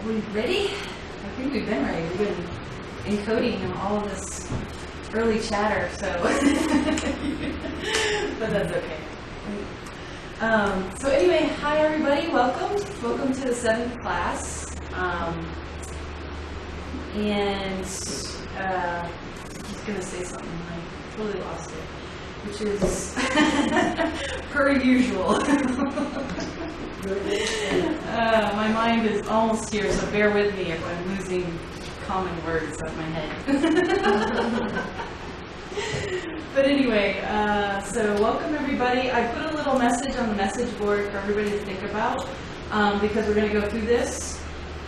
we ready? I think we've been ready. We've been encoding all of this early chatter, so but that's okay. So anyway, hi everybody, welcome to the 7th class. And I was going to say something, I totally lost it, which is per usual. My mind is almost here, so bear with me if I'm losing common words out of my head. But anyway, so welcome everybody. I put a little message on the message board for everybody to think about, because we're going to go through this.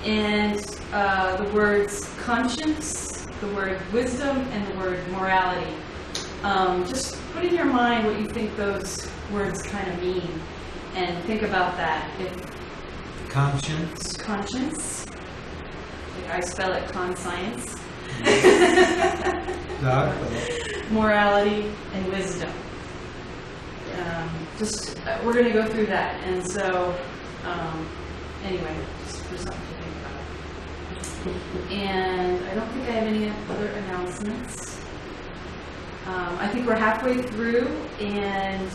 And the words conscience, the word wisdom, and the word morality. Just put in your mind what you think those words kind of mean, and think about that. Conscience. Conscience. Like I spell it conscience. Morality and wisdom. We're going to go through that, and so anyway, just for something to think about. And I don't think I have any other announcements. I think we're halfway through, and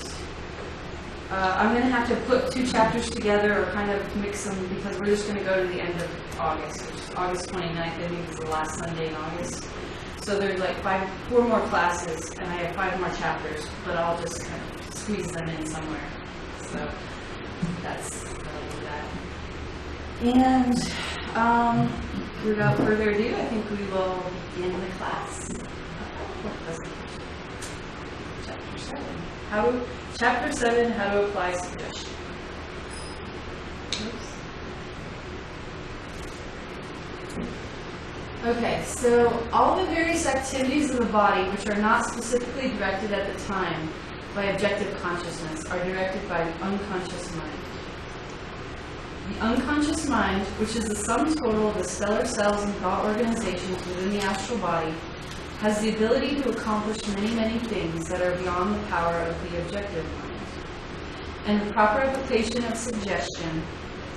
I'm going to have to put 2 chapters together or kind of mix them, because we're just going to go to the end of August, which is August 29th. I think is the last Sunday in August. So there's like 4 more classes, and I have 5 more chapters, but I'll just kind of squeeze them in somewhere. So that'll do that. And without further ado, I think we will begin the class. Chapter 7, how to apply suggestion. Oops. Okay, so all the various activities of the body which are not specifically directed at the time by objective consciousness are directed by the unconscious mind. The unconscious mind, which is the sum total of the stellar cells and thought organizations within the astral body, has the ability to accomplish many, many things that are beyond the power of the objective mind. And the proper application of suggestion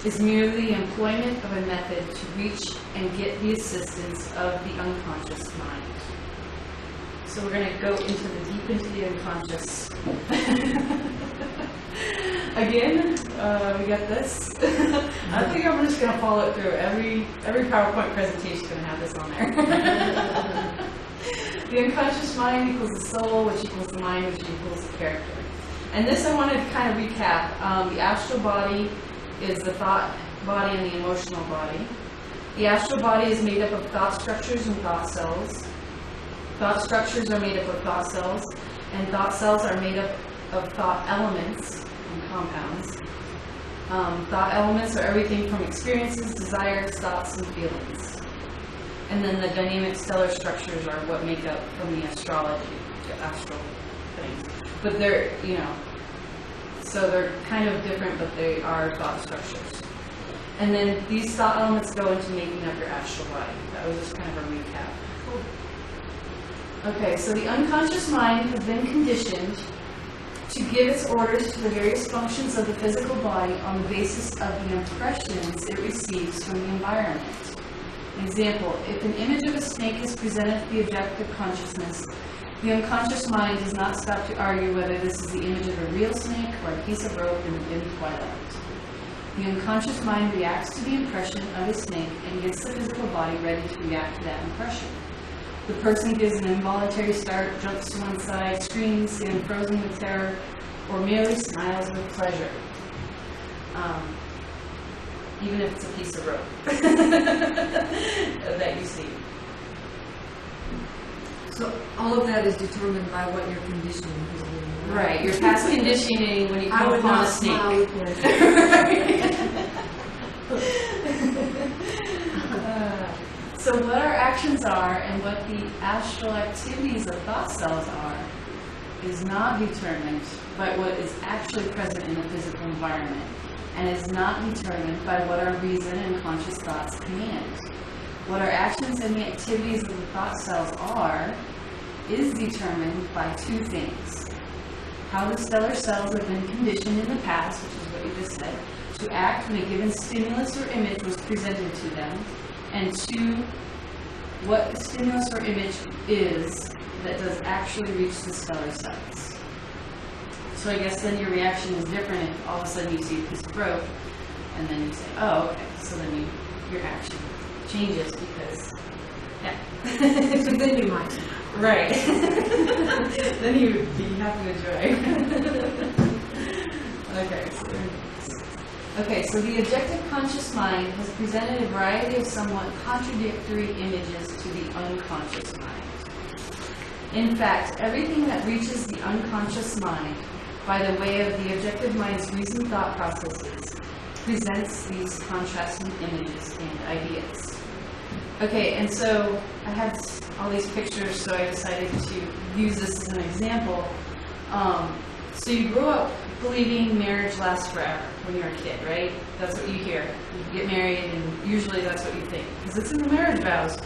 is merely the employment of a method to reach and get the assistance of the unconscious mind. So we're going to go deep into the unconscious. Again, we got this. I think I'm just going to follow it through. Every PowerPoint presentation is going to have this on there. The unconscious mind equals the soul, which equals the mind, which equals the character. And this I wanted to kind of recap. The astral body is the thought body and the emotional body. The astral body is made up of thought structures and thought cells. Thought structures are made up of thought cells, and thought cells are made up of thought elements and compounds. Thought elements are everything from experiences, desires, thoughts, and feelings. And then the dynamic stellar structures are what make up from the astrology, the astral things. But they're, so they're kind of different, but they are thought structures. And then these thought elements go into making up your astral body. That was just kind of a recap. Okay, so the unconscious mind has been conditioned to give its orders to the various functions of the physical body on the basis of the impressions it receives from the environment. An example, if an image of a snake is presented to the objective consciousness, the unconscious mind does not stop to argue whether this is the image of a real snake or a piece of rope in the dim twilight. The unconscious mind reacts to the impression of a snake and gets the physical body ready to react to that impression. The person gives an involuntary start, jumps to one side, screams, stands frozen with terror, or merely smiles with pleasure. Even if it's a piece of rope that you see. So all of that is determined by what your conditioning is. Right, your past conditioning when you come upon a snake. So what our actions are and what the astral activities of thought cells are is not determined by what is actually present in the physical environment, and is not determined by what our reason and conscious thoughts command. What our actions and the activities of the thought cells are is determined by 2 things. How the stellar cells have been conditioned in the past, which is what you just said, to act when a given stimulus or image was presented to them, and 2, what the stimulus or image is that does actually reach the stellar sites. So I guess then your reaction is different if all of a sudden you see a piece of rope, and then you say, oh, okay, so then your action changes because, yeah. So then you might. Right. Then you would be happy with joy. Okay, so the objective conscious mind has presented a variety of somewhat contradictory images to the unconscious mind. In fact, everything that reaches the unconscious mind by the way of the objective mind's reasoned thought processes presents these contrasting images and ideas. Okay, and so I had all these pictures, so I decided to use this as an example. So you grow up believing marriage lasts forever when you're a kid, right? That's what you hear. You get married, and usually that's what you think, because it's in the marriage vows.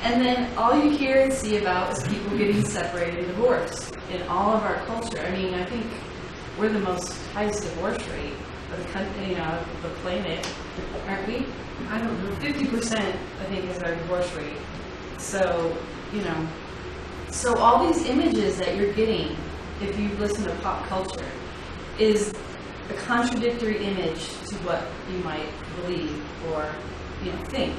And then all you hear and see about is people getting separated and divorced in all of our culture. I mean, I think we're the most highest divorce rate of the country, of the planet, aren't we? I don't know. 50%, I think, is our divorce rate. So, so all these images that you're getting, if you listen to pop culture, is a contradictory image to what you might believe or, think.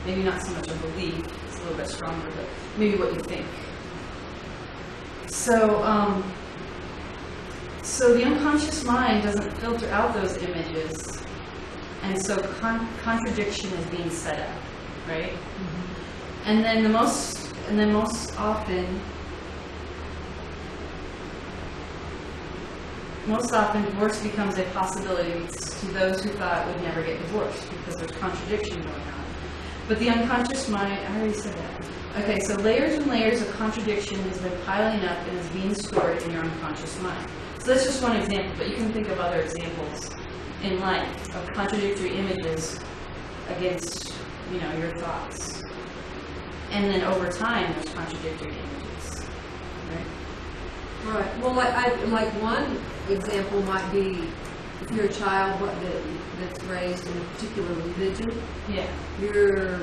Maybe not so much a belief, it's a little bit stronger, but maybe what you think. So, so the unconscious mind doesn't filter out those images, and so contradiction is being set up, right? Mm-hmm. And then most often divorce becomes a possibility to those who thought would never get divorced because there's contradiction going on. But the unconscious mind, I already said that. Okay, so layers and layers of contradiction has been piling up and is being stored in your unconscious mind. So that's just one example, but you can think of other examples in life of contradictory images against, your thoughts. And then over time, there's contradictory images, right? Right. Well, like one example might be if you're a child that's raised in a particular religion. Yeah. You're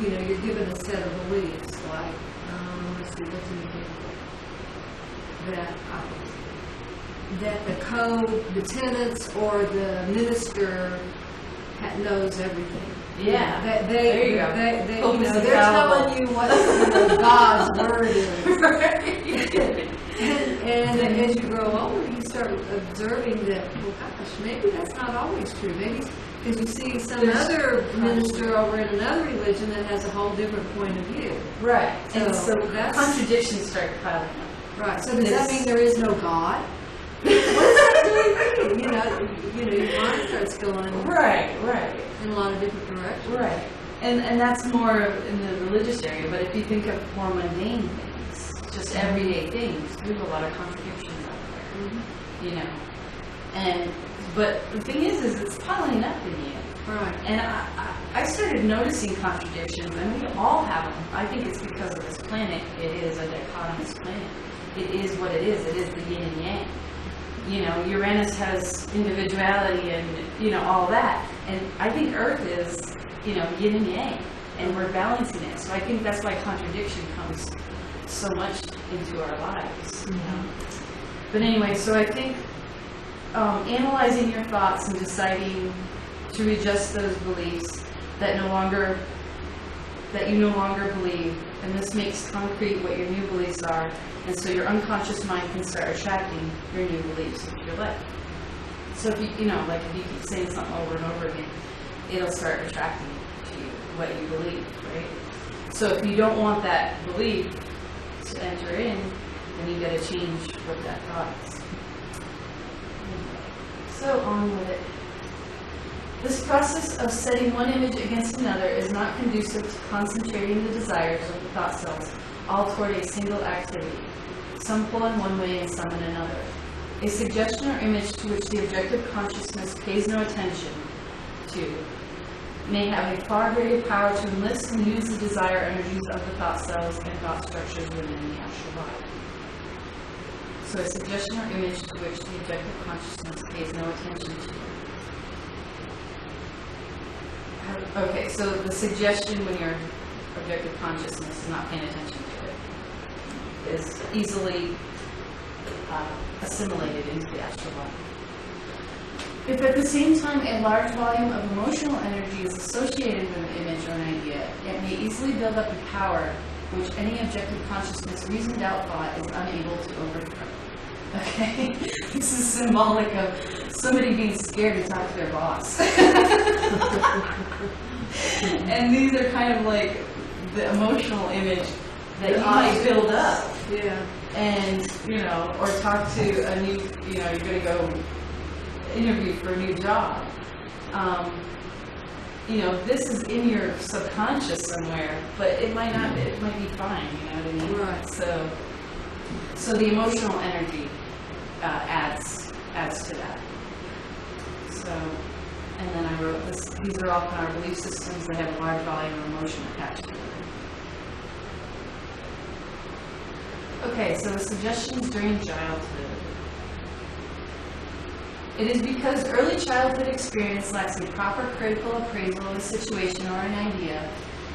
given a set of beliefs. Like, let's see, what's an example? That the code, the tenants, or the minister knows everything. Yeah. There you go. They're telling you what God's word is. Right. And as you grow older, you start observing that, well, gosh, maybe that's not always true. Maybe because you see some other minister over in another religion that has a whole different point of view. Right. So that's contradictions start piling up. Right. So does that mean there is no God? What does that really mean? Your mind starts going right in a lot of different directions. Right. And that's more in the religious area. But if you think of more mundane things, just everyday things, there's a lot of contradictions out there. Mm-hmm. But the thing is it's piling up in you. Right. And I started noticing contradictions, and we all have them. I think it's because of this planet. It is a dichotomous planet. It is what it is. It is the yin and yang. Uranus has individuality and, all that. And I think Earth is, yin and yang, and we're balancing it. So I think that's why contradiction comes so much into our lives. Mm-hmm. But anyway, so I think analyzing your thoughts and deciding to readjust those beliefs that you no longer believe, and this makes concrete what your new beliefs are, and so your unconscious mind can start attracting your new beliefs into your life. So if you if you keep saying something over and over again, it'll start attracting to you what you believe, right? So if you don't want that belief to enter in, then you got to change what that thought is. So on with it. This process of setting one image against another is not conducive to concentrating the desires of the thought cells all toward a single activity. Some pull in one way and some in another. A suggestion or image to which the objective consciousness pays no attention to may have a far greater power to enlist and use the desire energies of the thought cells and thought structures within the astral body. So a suggestion or image to which the objective consciousness pays no attention to. Okay, so the suggestion when your objective consciousness is not paying attention to it is easily assimilated into the astral body. If at the same time a large volume of emotional energy is associated with an image or an idea, it may easily build up a power which any objective consciousness reasoned out thought is unable to overthrow. Okay? This is symbolic of somebody being scared to talk to their boss. And these are kind of like the emotional image that you might build up. Yeah. And, or talk to a new, you're going to go interview for a new job. This is in your subconscious somewhere, but it might not, it might be fine, you know what I mean? Right. So the emotional energy adds to that. So, and then I wrote this, these are all kind of belief systems that have a large volume of emotion attached to them. Okay, so the suggestions during childhood. It is because early childhood experience lacks a proper critical appraisal of a situation or an idea,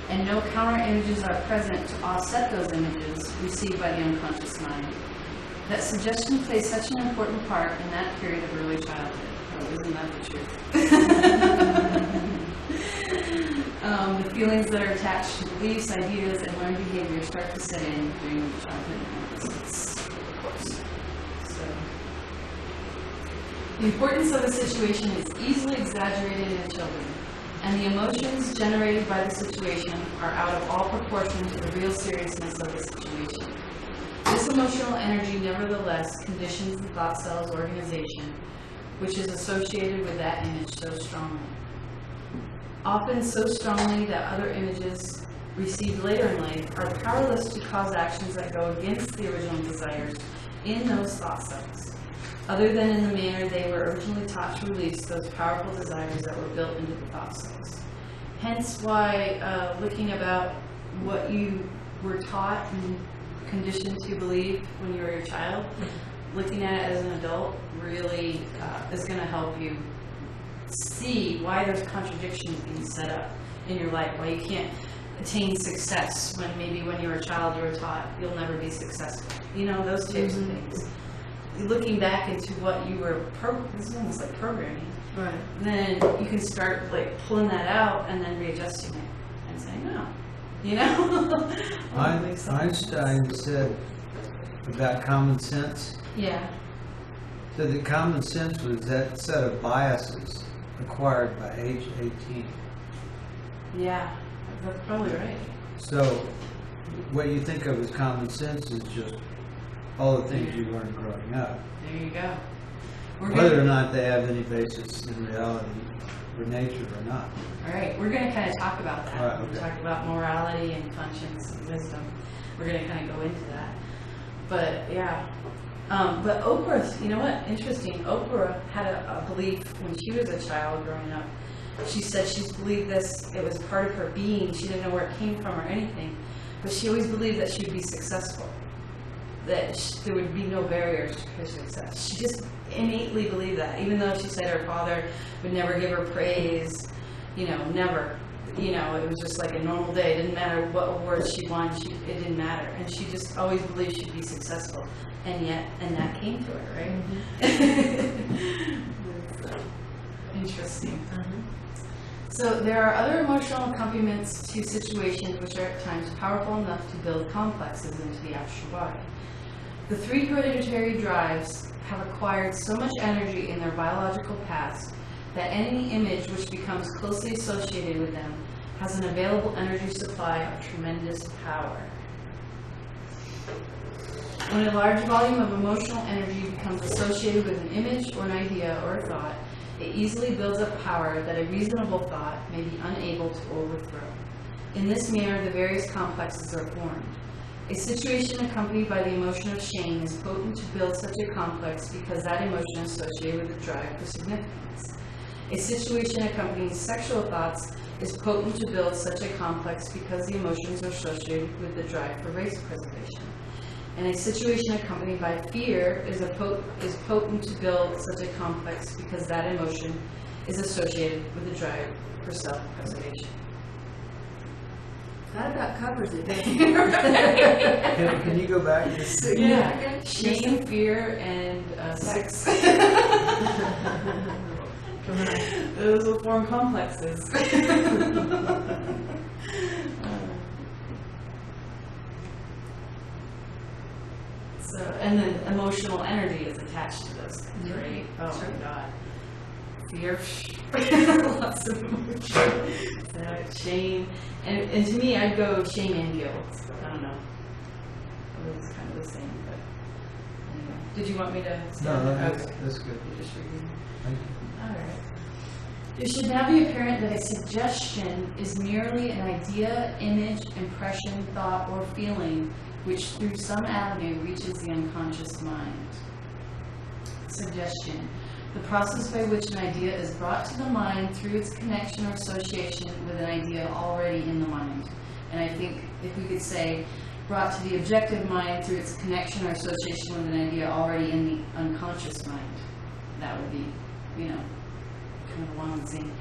and no counter images are present to offset those images received by the unconscious mind, that suggestion plays such an important part in that period of early childhood. Oh, isn't that the truth? The feelings that are attached to beliefs, ideas, and learned behavior start to set in during childhood and adolescence, of course. The importance of a situation is easily exaggerated in children, and the emotions generated by the situation are out of all proportion to the real seriousness of the situation. This emotional energy, nevertheless, conditions the thought cell's organization, which is associated with that image so strongly. Often so strongly that other images received later in life are powerless to cause actions that go against the original desires in those thought cells, other than in the manner they were originally taught to release those powerful desires that were built into the thought cells. Hence why looking about what you were taught and conditioned to believe when you were a child, looking at it as an adult really is going to help you see why there's contradictions being set up in your life, why you can't attain success when maybe when you were a child you were taught you'll never be successful. Those types of things. Looking back into what you were, this is almost like programming. Right. Then you can start like pulling that out and then readjusting it and saying, no. Einstein said about common sense. Yeah. So the common sense was that set of biases acquired by age 18. Yeah, that's probably right. So what you think of as common sense is just all the things you learned growing up. There you go. Whether or not they have any basis in reality or nature or not. All right, we're going to kind of talk about that. Right, okay. We'll talk about morality and conscience and wisdom. We're going to kind of go into that. But yeah. But Oprah, you know what? Interesting. Oprah had a belief when she was a child growing up. She said she's believed this, it was part of her being. She didn't know where it came from or anything. But she always believed that she'd be successful. That there would be no barriers to her success. She just innately believed that, even though she said her father would never give her praise, never. It was just like a normal day. It didn't matter what awards she won, it didn't matter. And she just always believed she'd be successful. And that came to her, right? Mm-hmm. Interesting. So there are other emotional accompaniments to situations which are at times powerful enough to build complexes into the astral body. The 3 hereditary drives have acquired so much energy in their biological past that any image which becomes closely associated with them has an available energy supply of tremendous power. When a large volume of emotional energy becomes associated with an image or an idea or a thought, it easily builds up power that a reasonable thought may be unable to overthrow. In this manner, the various complexes are formed. A situation accompanied by the emotion of shame is potent to build such a complex because that emotion is associated with the drive for significance. A situation accompanying sexual thoughts is potent to build such a complex because the emotions are associated with the drive for race preservation. And a situation accompanied by fear is potent to build such a complex because that emotion is associated with the drive for self-preservation. That about covers it, doesn't Can you go back? Yeah, shame, fear, and sex. Those will form complexes. So, and then emotional energy is attached to those things, right? Oh my God. Fear, lots of emotion, shame, and to me, I'd go shame and guilt. I don't know. It's kind of the same, but anyway. Did you want me to? No, that's good. You're just reading. Thank you. All right. It should now be apparent that a suggestion is merely an idea, image, impression, thought, or feeling which through some avenue reaches the unconscious mind. Suggestion. The process by which an idea is brought to the mind through its connection or association with an idea already in the mind. And I think if we could say, brought to the objective mind through its connection or association with an idea already in the unconscious mind, that would be, kind of one and the same.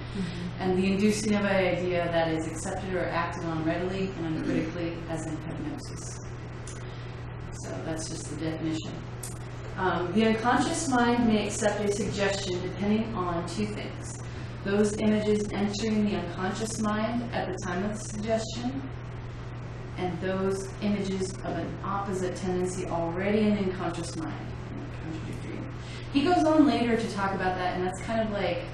And the inducing of an idea that is accepted or acted on readily and uncritically as in hypnosis. So that's just the definition. The unconscious mind may accept a suggestion depending on two things. Those images entering the unconscious mind at the time of the suggestion, and those images of an opposite tendency already in the unconscious mind. He goes on later to talk about that, and that's kind of like,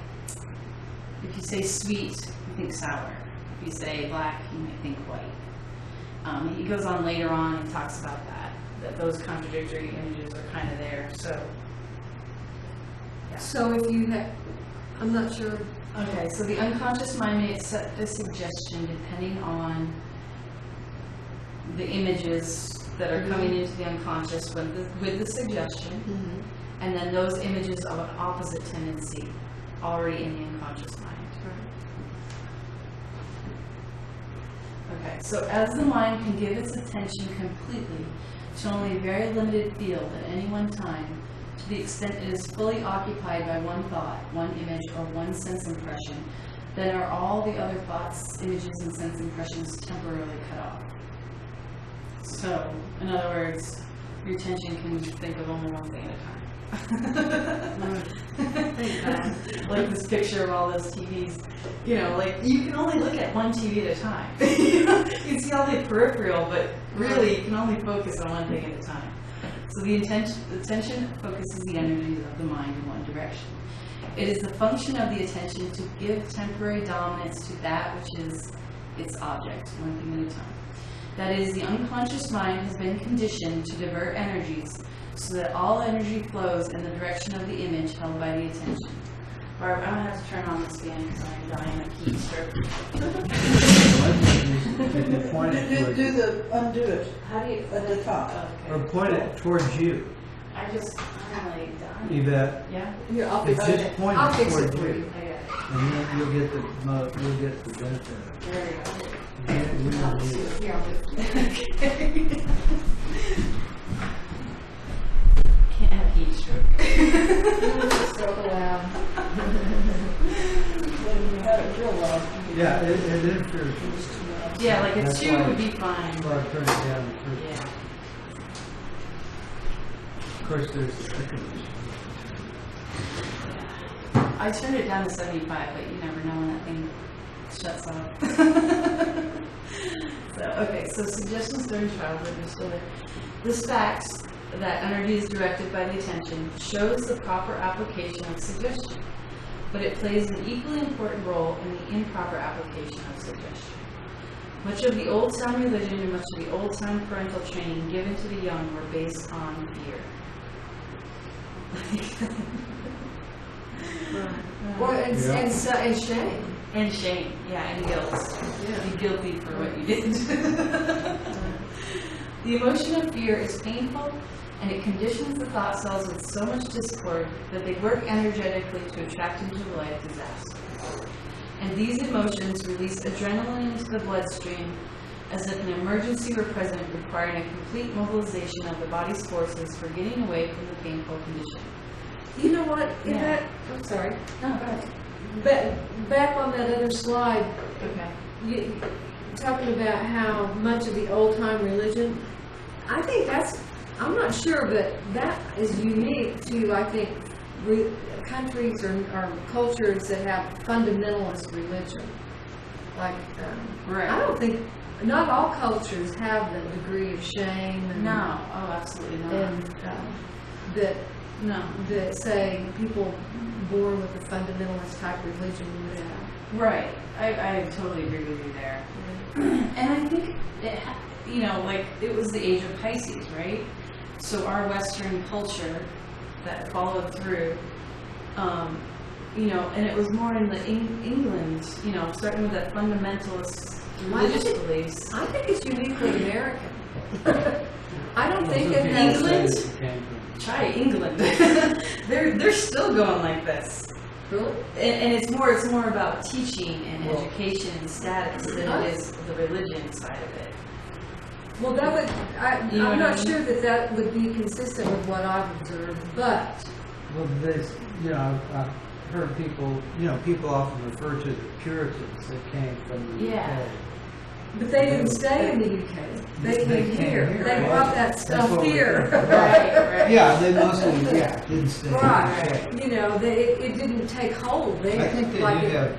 if you say sweet, you think sour. If you say black, you might think white. He goes on later on and talks about that those contradictory images are kind of there. So, yeah. So if you have, I'm not sure. Okay, so the unconscious mind may accept a suggestion depending on the images that are coming into the unconscious with the suggestion, and then those images of an opposite tendency already in the unconscious mind. Okay, so as the mind can give its attention completely to only a very limited field at any one time, to the extent it is fully occupied by one thought, one image, or one sense impression, then are all the other thoughts, images, and sense impressions temporarily cut off. So, in other words, your attention can think of only one thing at a time. Like this picture of all those TVs, you can only look at one TV at a time. You can see all the peripheral, but really you can only focus on one thing at a time. So the attention focuses the energies of the mind in one direction. It is the function of the attention to give temporary dominance to that which is its object, one thing at a time. That is, the unconscious mind has been conditioned to divert energies so that all energy flows in the direction of the image held by the attention. Barb, I don't have to turn on this fan because I'm dying of heat stroke. Undo it. How do you? At the top. Oh, okay. Or point it towards you, I'm like dying. Yvette. Yeah? Here, I'll It's fix it. just point I'll it fix it towards for you, you. I got it. and then you'll get the benefit. There we go. We don't need it. Here, I'll fix it. Can't have heat stroke. So loud. When you had it real loud. Yeah, it interferes. Yeah, like a That's 2 why- would be fine. That's why I turned it down first. Yeah. Of course, there's the second I turned it down to 75, but you never know when that thing shuts off. So suggestions during childhood are still there. This fact that energy is directed by the attention shows the proper application of suggestion, but it plays an equally important role in the improper application of suggestion. Much of the old-time religion and much of the old-time parental training given to the young were based on fear. And shame. And shame, yeah, and guilt. Yeah. Be guilty for what you did. The emotion of fear is painful, and it conditions the thought cells with so much discord that they work energetically to attract into the life disaster. And these emotions release adrenaline into the bloodstream, as if an emergency were present requiring a complete mobilization of the body's forces for getting away from the painful condition. You know what? In Yeah. that, I'm sorry. No, go ahead. Back on that other slide, Okay. you talking about how much of the old time religion, I think that's, I'm not sure, but that is unique to, I think, countries or cultures that have fundamentalist religion. Like, Right. I don't think, not all cultures have the degree of shame and, No. Oh, absolutely not. and that No. that say people born with a fundamentalist type religion would have. Right. I totally agree with you there. And I think, like, it was the age of Pisces, right? So our Western culture that followed through, and it was more in the England, starting with that fundamentalist religious beliefs. I think it's uniquely American. I don't think Well, it some has. people say England? it came from- Try England. they're still going like this. Really? And it's more about teaching and Well- education and status than it is the religion side of it. Well, that would, You know I'm what I not mean? sure that would be consistent with what I've observed, but Well, this, I've heard people, people often refer to the Puritans that came from the Yeah. UK. they didn't stay in the UK. They came here. They right? brought that That's stuff what we here. did. Right. Yeah, they mostly, didn't stay in the Right. UK. It didn't take hold there. I think they Like do it- have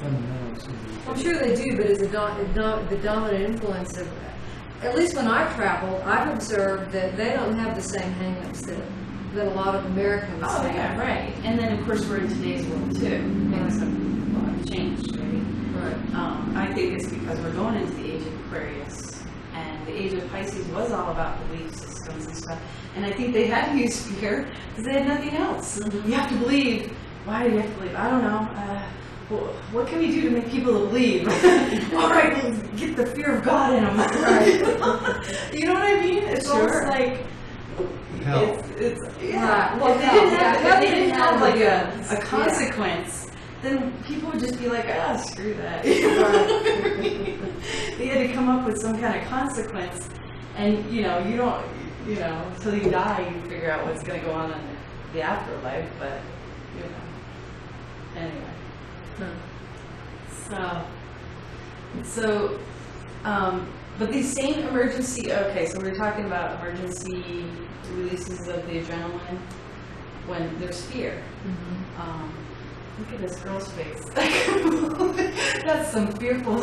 fundamentals in the I'm UK. sure they do, but as the dominant influence of, at least when I've traveled, I've observed that they don't have the same hang-ups that a lot of Americans Oh, have. yeah, right. And then, of course, we're in today's world, too. Things have changed, right? Right. I think it's because we're going into the age of Aquarius. And the age of Pisces was all about belief systems and stuff. And I think they had to use fear because they had nothing else. Mhm. You have to believe. Why do you have to believe? I don't know. Well, what can we do to make people believe? All right, we'll get the fear of God in them. You know what I mean? It's Sure. almost like Hell. it's Right. Well, Well, if they didn't yeah, have, that if they didn't didn't have have like a- a yeah. consequence, then people would just be like, screw that. They had to come up with some kind of consequence, and you don't, until you die, you figure out what's going to go on in the afterlife. But anyway. But these same emergency, okay, so we were talking about emergency releases of the adrenaline when there's fear. Look at this girl's face. That's some fearful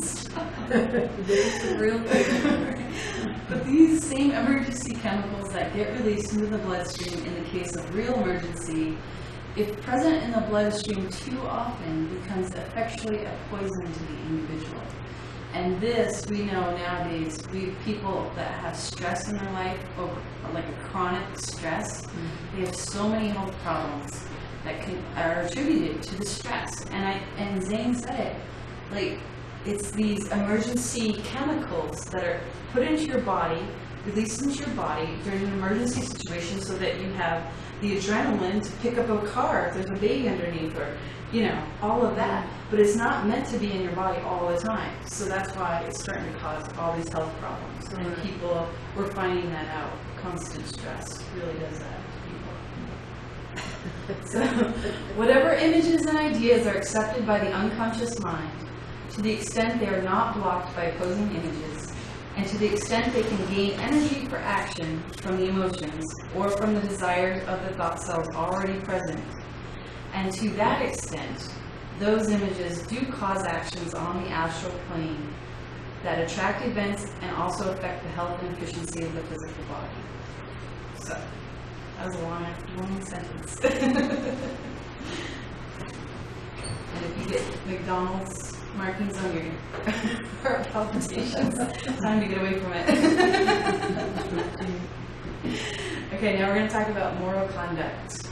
stuff. This is the real thing. But these same emergency chemicals that get released into the bloodstream in the case of real emergency, if present in the bloodstream too often, becomes effectually a poison to the individual. And this, we know nowadays, people that have stress in their life, or like a chronic stress, they have so many health problems that are attributed to the stress. And Zane said it, like, it's these emergency chemicals that are put into your body, released into your body during an emergency situation so that you have the adrenaline to pick up a car if there's a baby underneath, or all of that. But it's not meant to be in your body all the time. So that's why it's starting to cause all these health problems. And Right. people, we're finding that out. Constant stress really does that to people. So, whatever images and ideas are accepted by the unconscious mind, to the extent they are not blocked by opposing images, and to the extent they can gain energy for action from the emotions or from the desires of the thought cells already present, and to that extent, those images do cause actions on the astral plane that attract events and also affect the health and efficiency of the physical body. So, that was a long sentence. And if you get McDonald's markings on your heart palpitations, time to get away from it. Okay, now we're going to talk about moral conduct.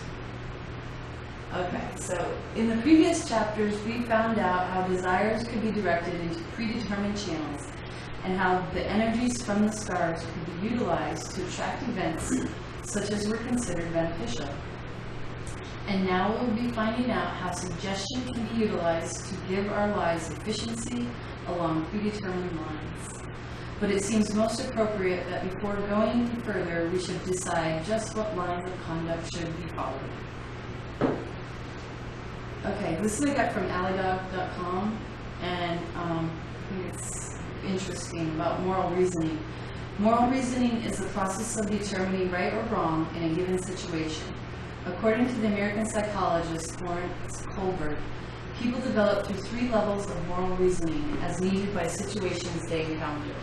Okay, so in the previous chapters, we found out how desires could be directed into predetermined channels and how the energies from the stars could be utilized to attract events such as were considered beneficial. And now we'll be finding out how suggestion can be utilized to give our lives efficiency, along predetermined lines. But it seems most appropriate that before going further, we should decide just what lines of conduct should be followed. Okay, this is I got from allydog.com, and it's interesting about moral reasoning. Moral reasoning is the process of determining right or wrong in a given situation. According to the American psychologist Florence Kohlberg, people develop through 3 levels of moral reasoning as needed by situations they encounter.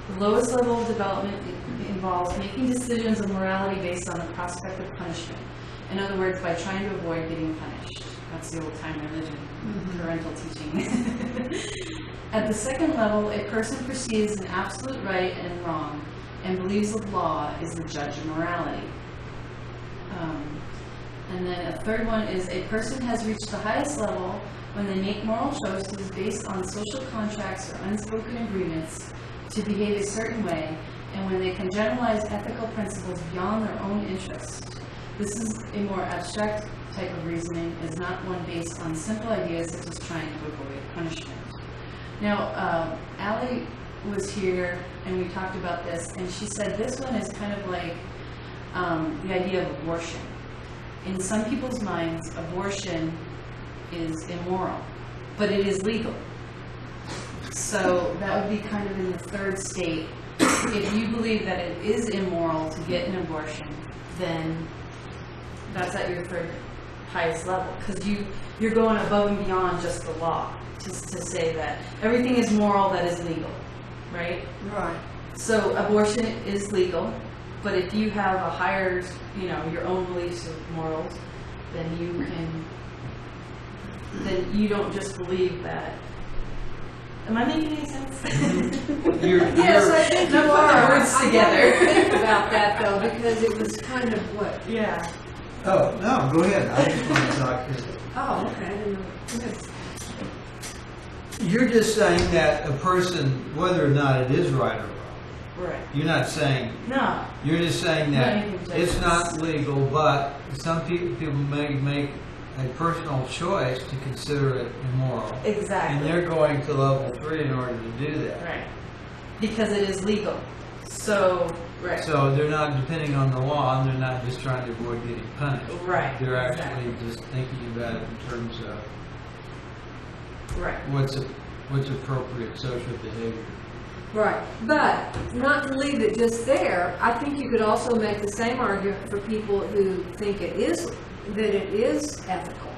The lowest level of development involves making decisions of morality based on the prospect of punishment. In other words, by trying to avoid getting punished. That's the old-time religion, parental teaching. At the second level, a person perceives an absolute right and wrong and believes the law is the judge of morality. And then a third one is a person has reached the highest level when they make moral choices based on social contracts or unspoken agreements to behave a certain way, and when they can generalize ethical principles beyond their own interests. This is a more abstract type of reasoning, is not one based on simple ideas such as trying to avoid punishment. Now, Allie was here and we talked about this, and she said this one is kind of like the idea of abortion. In some people's minds, abortion is immoral, but it is legal. So that would be kind of in the third state. If you believe that it is immoral to get an abortion, then that's at your third highest level, because you're going above and beyond just the law, just to say that everything is moral that is legal, right? Right. So abortion is legal, but if you have a higher, your own beliefs of morals, then you don't just believe that. Am I making any sense? Yes, I think you are. Words together. I think about that though, because it was kind of what? Yeah. Oh, no, go ahead. I just want to talk to you. Oh, okay. I didn't know. Okay. You're just saying that a person, whether or not it is right or wrong, Right. you're not saying, No. you're just saying that No, it's not legal, but some people may make a personal choice to consider it immoral. Exactly. And they're going to level 3 in order to do that. Right. Because it is legal. So, right. So they're not depending on the law, and they're not just trying to avoid getting punished. Right. They're Exactly. actually just thinking about it in terms of Right. what's appropriate social behavior. Right, but not to leave it just there, I think you could also make the same argument for people who think that it is ethical.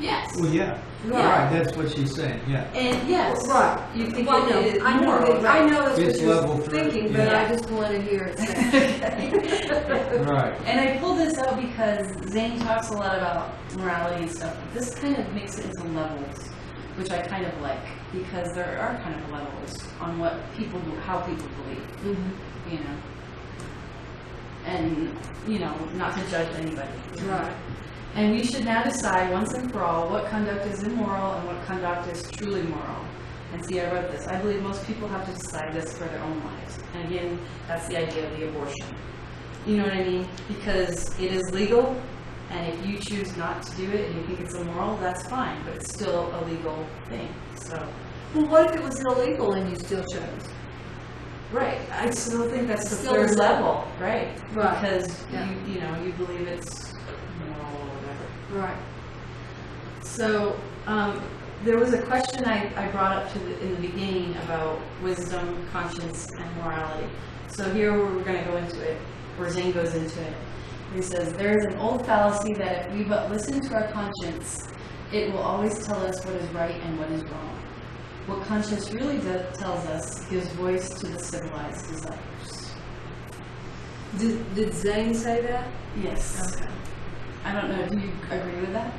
Yes. Well, yeah. Right. Right, that's what she's saying, yeah. And yes. Right. You think Well, it is I know moral. that, I know that's It's what you're level 3, thinking, but yeah. I just want to hear it said. Right. And I pulled this out because Zane talks a lot about morality and stuff. But this kind of makes it into levels, which I kind of like, because there are kind of levels on how people believe, and not to judge anybody. Right. And we should now decide once and for all what conduct is immoral and what conduct is truly moral. And see, I wrote this. I believe most people have to decide this for their own lives. And again, that's the idea of the abortion. You know what I mean? Because it is legal, and if you choose not to do it and you think it's immoral, that's fine, but it's still a legal thing. So, Well, what if it was illegal and you still chose? right. I still think that's the Still third the same. level, right? Right. Because Yeah. you believe it's moral or whatever. Right. So, there was a question I brought up in the beginning about wisdom, conscience, and morality. So here we're going to go into it, where Zane goes into it. He says, there is an old fallacy that if we but listen to our conscience, it will always tell us what is right and what is wrong. What conscience really tells us gives voice to the civilized desires. Did Zane say that? Yes. Okay. I don't know, do you agree with that?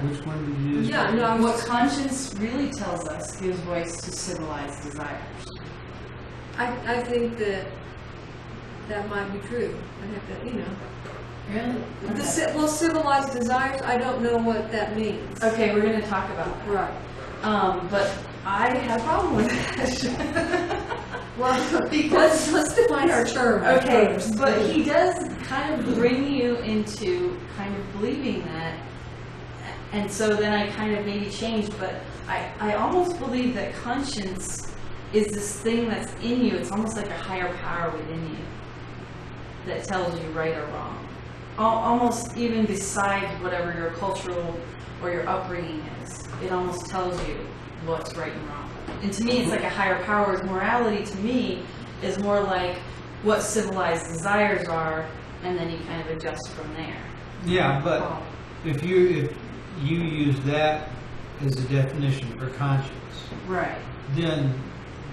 Which one did you use? Yeah, no, I What was, conscience really tells us gives voice to civilized desires. I think that might be true. I have to, Really? Well, civilized desires, I don't know what that means. Okay, we're going to talk about that. Right. But I have a problem with that. Well, Because let's define our term. okay, first. but he does kind of bring you into kind of believing that, and so then I kind of maybe changed. But I almost believe that conscience is this thing that's in you. It's almost like a higher power within you that tells you right or wrong. Almost even besides whatever your cultural or your upbringing is. It almost tells you what's right and wrong. And to me, it's like a higher power. Whereas morality, to me, is more like what civilized desires are, and then you kind of adjust from there. Yeah, but if you use that as a definition for conscience, right, then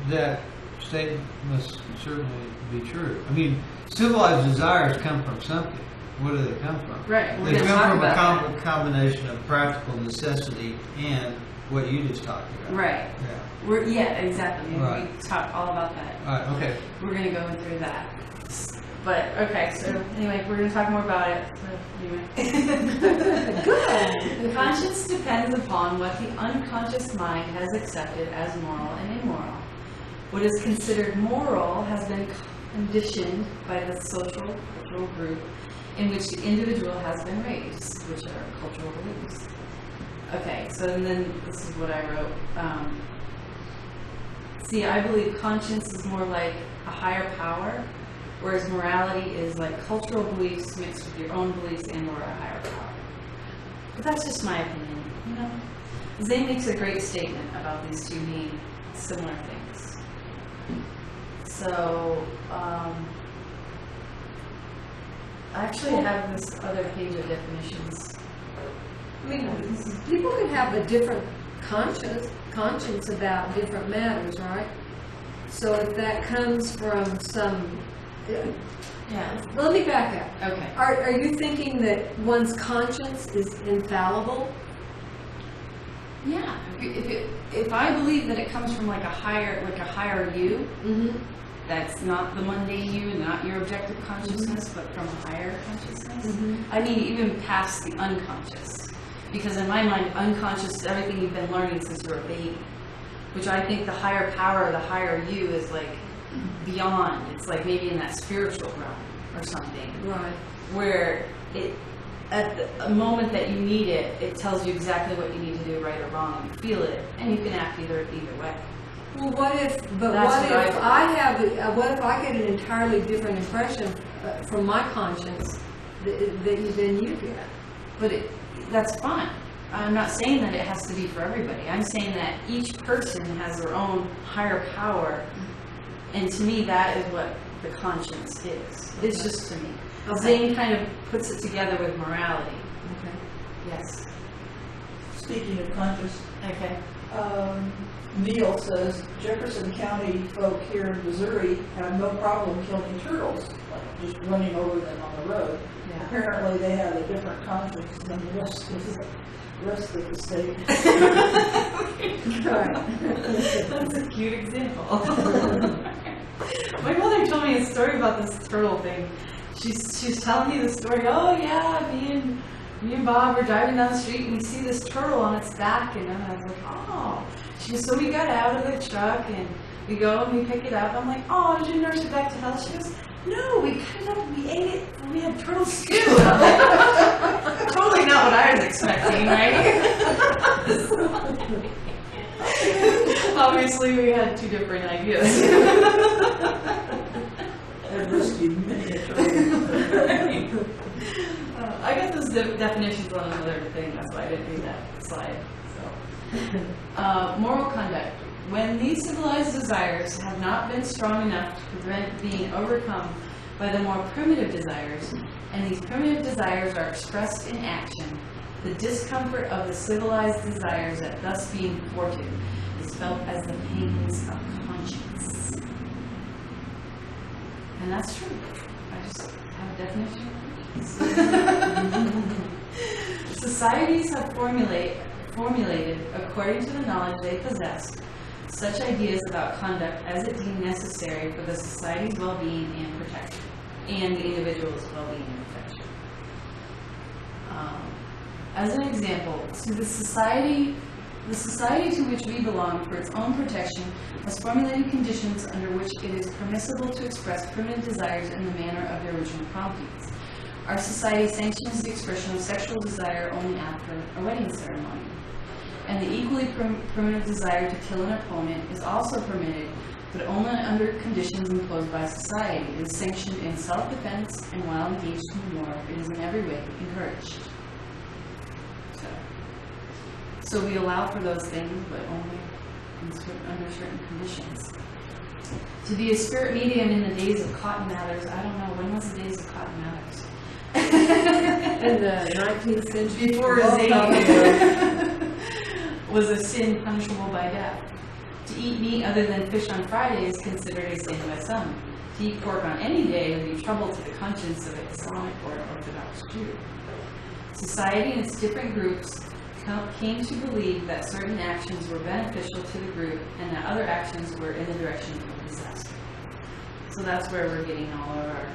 that statement must certainly be true. I mean, civilized desires come from something. What do they come from? right. We're They gonna come talk from about a combination of practical necessity and what you just talked about. right. Yeah. Exactly. Right. We talk all about that. All right. Okay. We're going to go through that. But, okay, so anyway, we're going to talk more about it. So, anyway. Good. Conscience depends upon what the unconscious mind has accepted as moral and immoral. What is considered moral has been conditioned by the social cultural group in which the individual has been raised, which are cultural beliefs. Okay, so then this is what I wrote. See, I believe conscience is more like a higher power, whereas morality is like cultural beliefs mixed with your own beliefs and or a higher power. But that's just my opinion, you know. Zane makes a great statement about these two being similar things. So, I actually have this other page of definitions. I mean, people can have a different conscience about different matters, right? So if that comes from some... Yeah. Let me back up. Okay. Are you thinking that one's conscience is infallible? Yeah. If I believe that it comes from like a higher you, Mm-hmm. that's not the mundane you, not your objective consciousness, but from a higher consciousness. Mm-hmm. I mean, even past the unconscious. Because in my mind, unconscious is everything you've been learning since you were a baby. Which I think the higher power, the higher you is like beyond. It's like maybe in that spiritual realm or something. Right. Where it, at the moment that you need it, it tells you exactly what you need to do, right or wrong. You feel it, and you can act either way. Well, what if I get an entirely different impression from my conscience than you get? But that's fine. I'm not saying that it has to be for everybody. I'm saying that each person has their own higher power, and to me, that is what the conscience is. It's just to me. Okay. Zane kind of puts it together with morality. Okay. Yes. Speaking of conscious, Okay. Neil says Jefferson County folk here in Missouri have no problem killing turtles, like just running over them on the road. Yeah. Apparently they have a different conscience than the rest of the state. That's a cute example. My mother told me a story about this turtle thing. She's telling me the story. Oh yeah, me and Bob were driving down the street and we see this turtle on its back, and I was like, oh. So we got out of the truck and we go and we pick it up. I'm like, oh, did you nurse it back to health? She goes, no, we cut it up and we ate it and we had turtle stew. And I'm like, totally not what I was expecting, right? Obviously, we had two different ideas. I've rescued many a turtle. I got those definitions on another thing, that's why I didn't read that slide. So, moral conduct. When these civilized desires have not been strong enough to prevent being overcome by the more primitive desires, and these primitive desires are expressed in action, the discomfort of the civilized desires that thus being thwarted is felt as the pangs of conscience. And that's true. I just have a definition of conscience. Societies have formulated, according to the knowledge they possess, such ideas about conduct as it deemed necessary for the society's well-being and protection, and the individual's well-being and protection. As an example, so the society to which we belong for its own protection has formulated conditions under which it is permissible to express primitive desires in the manner of their original promptings. Our society sanctions the expression of sexual desire only after a wedding ceremony. And the equally primitive desire to kill an opponent is also permitted, but only under conditions imposed by society. It is sanctioned in self-defense, and while engaged in war, it is in every way encouraged. So we allow for those things, but only under certain conditions. To be a spirit medium in the days of Cotton Mather's, I don't know, when was the days of Cotton Mather's? In the 19th century. Before his age. Was a sin punishable by death. To eat meat other than fish on Friday is considered a sin by some. To eat pork on any day would be trouble to the conscience of an Islamic or Orthodox Jew. Society and its different groups came to believe that certain actions were beneficial to the group and that other actions were in the direction of disaster. So that's where we're getting all of our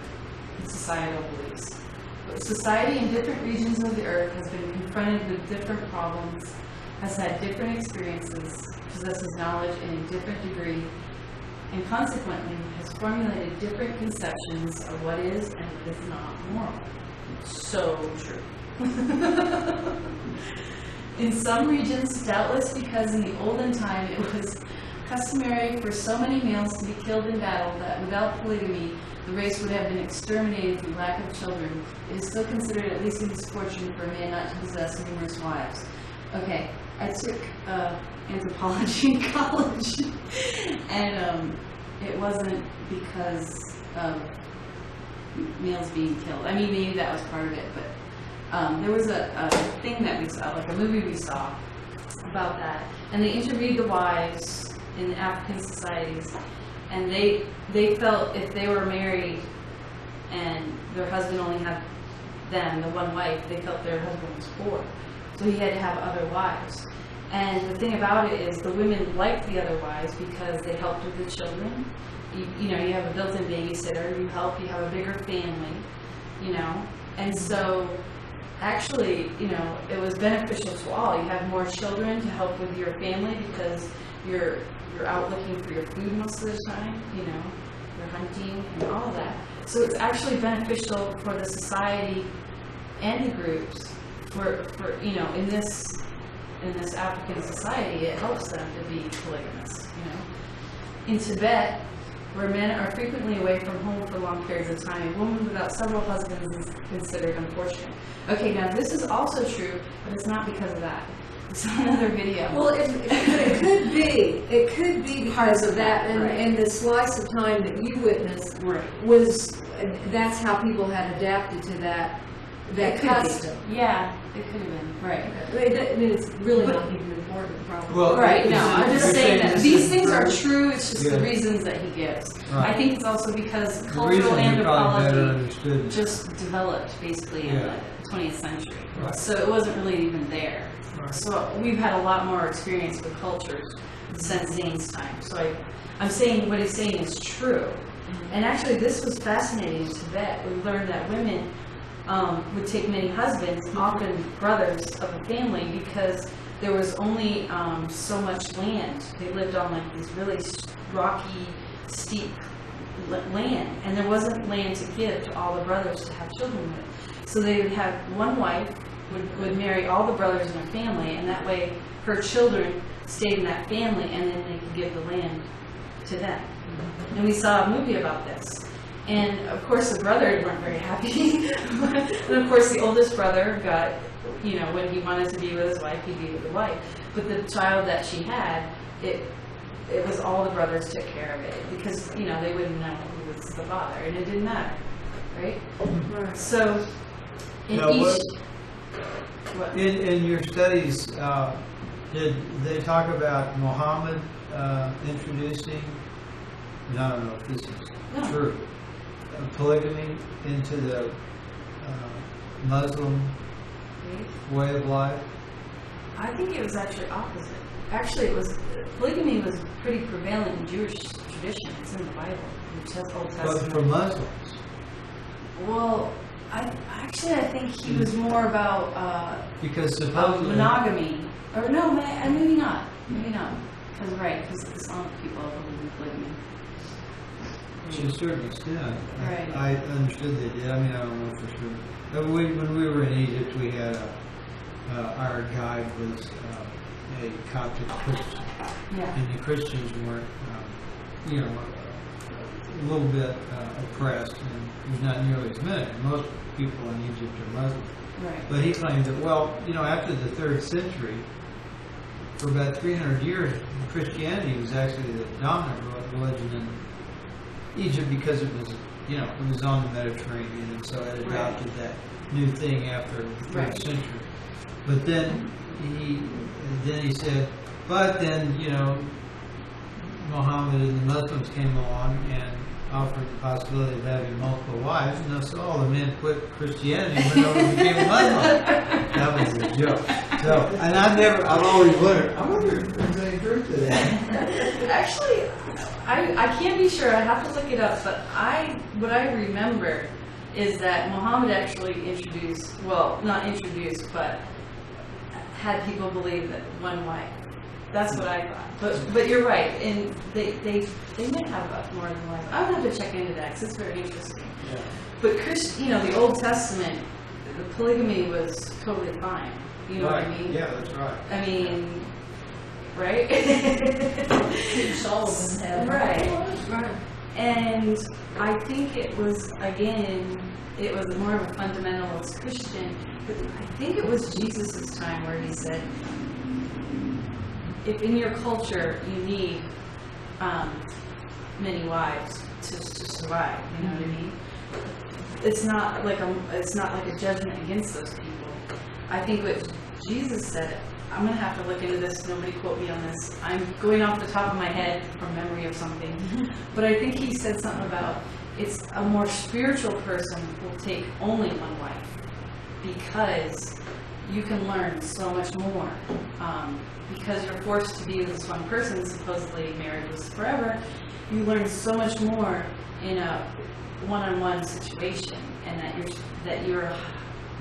societal beliefs. But society in different regions of the earth has been confronted with different problems, has had different experiences, possesses knowledge in a different degree, and consequently has formulated different conceptions of what is and is not moral. So true. In some regions, doubtless because in the olden time it was customary for so many males to be killed in battle that without polygamy, the race would have been exterminated through lack of children, it is still considered at least a misfortune for a man not to possess numerous wives. Okay, I took anthropology in college, and it wasn't because of males being killed. I mean, maybe that was part of it, but there was a thing that we saw, like a movie we saw about that, and they interviewed the wives in the African societies, and they felt if they were married and their husband only had them, the one wife, they felt their husband was poor, so he had to have other wives. And the thing about it is the women liked the other wives because they helped with the children. You know, you have a built-in babysitter, you help, you have a bigger family, you know, and so actually, you know, it was beneficial to all. You have more children to help with your family because you're out looking for your food most of the time, you know, you're hunting and all of that. So it's actually beneficial for the society and the groups for you know, in this African society, it helps them to be polygamous, you know. In Tibet, where men are frequently away from home for long periods of time, a woman without several husbands is considered unfortunate. Okay, now this is also true, but it's not because of that. It's another video. Well, it could be. It could be because of that, and the slice of time that you witnessed was, that's how people had adapted to that custom. Yeah, it could have been. Right. I mean, it's really not even important, probably. Well, right, no, I'm just saying that these things are true, it's just the Yeah. reasons that he gives. Right. I think it's also because The cultural reasons are probably better anthropology understood. just developed basically in Yeah. the 20th century. Right. So it wasn't really even there. Right. So we've had a lot more experience with cultures since Zane's time. So I'm saying what he's saying is true. And actually this was fascinating in Tibet. We learned that women would take many husbands, often brothers of a family, because there was only so much land. They lived on like these really rocky, steep land, and there wasn't land to give to all the brothers to have children with. So they would have one wife would marry all the brothers in her family, and that way her children stayed in that family, and then they could give the land to them. And we saw a movie about this. And of course the brothers weren't very happy. And of course the oldest brother got, you know, when he wanted to be with his wife, he'd be with the wife. But the child that she had, it was all the brothers took care of it. Because, you know, they wouldn't know who was the father. And it didn't matter. Right? So, in Now, each... In your studies, did they talk about Muhammad introducing, and I don't know if this is true, polygamy into the Muslim way of life? I think it was actually opposite. Actually, polygamy was pretty prevalent in Jewish tradition. It's in the Bible, in the Old Testament. But for Muslims? Well, I think he was more about Because supposedly... monogamy. Or no, maybe not. Maybe not. Because the Islamic people believe in polygamy. To a certain extent. Right. I understood they did. I mean, I don't know for sure. But when we were in Egypt, we had our guide was a Coptic Christian, Yeah. and the Christians weren't, you know, a little bit oppressed, and there's not nearly as many. Most people in Egypt are Muslim. Right. But he claimed that, well, you know, after the 3rd century, for about 300 years, Christianity was actually the dominant religion in Egypt because it was, you know, it was on the Mediterranean, and so it adopted that new thing after the 3rd century. But then he said, but then, you know, Muhammad and the Muslims came along and offered the possibility of having multiple wives, and so all the men quit Christianity and went over and became Muslim. That was a joke. So, and I've always wondered, I wonder if there's any truth to that. Actually, I can't be sure. I have to look it up. But what I remember is that Muhammad actually introduced, well, not introduced, but had people believe that one wife. That's what I thought. But you're right, and they might have more than one. I would have to check into that because it's very interesting. Yeah. But you know, the Old Testament, the polygamy was totally fine. You know Right. what I mean? Yeah, that's right. I mean, right? King Solomon had. Right. And I think it was, again, it was more of a fundamentalist Christian, but I think it was Jesus' time where he said, if in your culture you need many wives to survive, you know what I mean? It's not like a judgment against those people. I think what Jesus said, I'm going to have to look into this, nobody quote me on this. I'm going off the top of my head from memory of something. But I think he said something about it's a more spiritual person will take only one wife because you can learn so much more. Because you're forced to be with this one person, supposedly married was forever, you learn so much more in a one-on-one situation, and that you're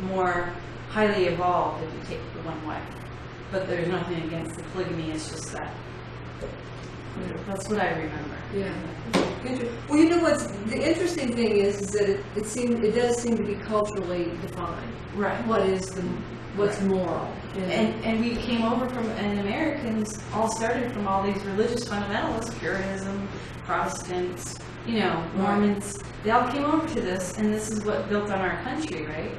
more highly evolved if you take the one wife. But there's nothing against the polygamy, it's just that. That's what I remember. Yeah. Well, you know what's the interesting thing is that it does seem to be culturally defined. Right. What's moral. And we came over from, and Americans all started from all these religious fundamentalists, Puritanism, Protestants, you know, Mormons. They all came over to this, and this is what built on our country, right?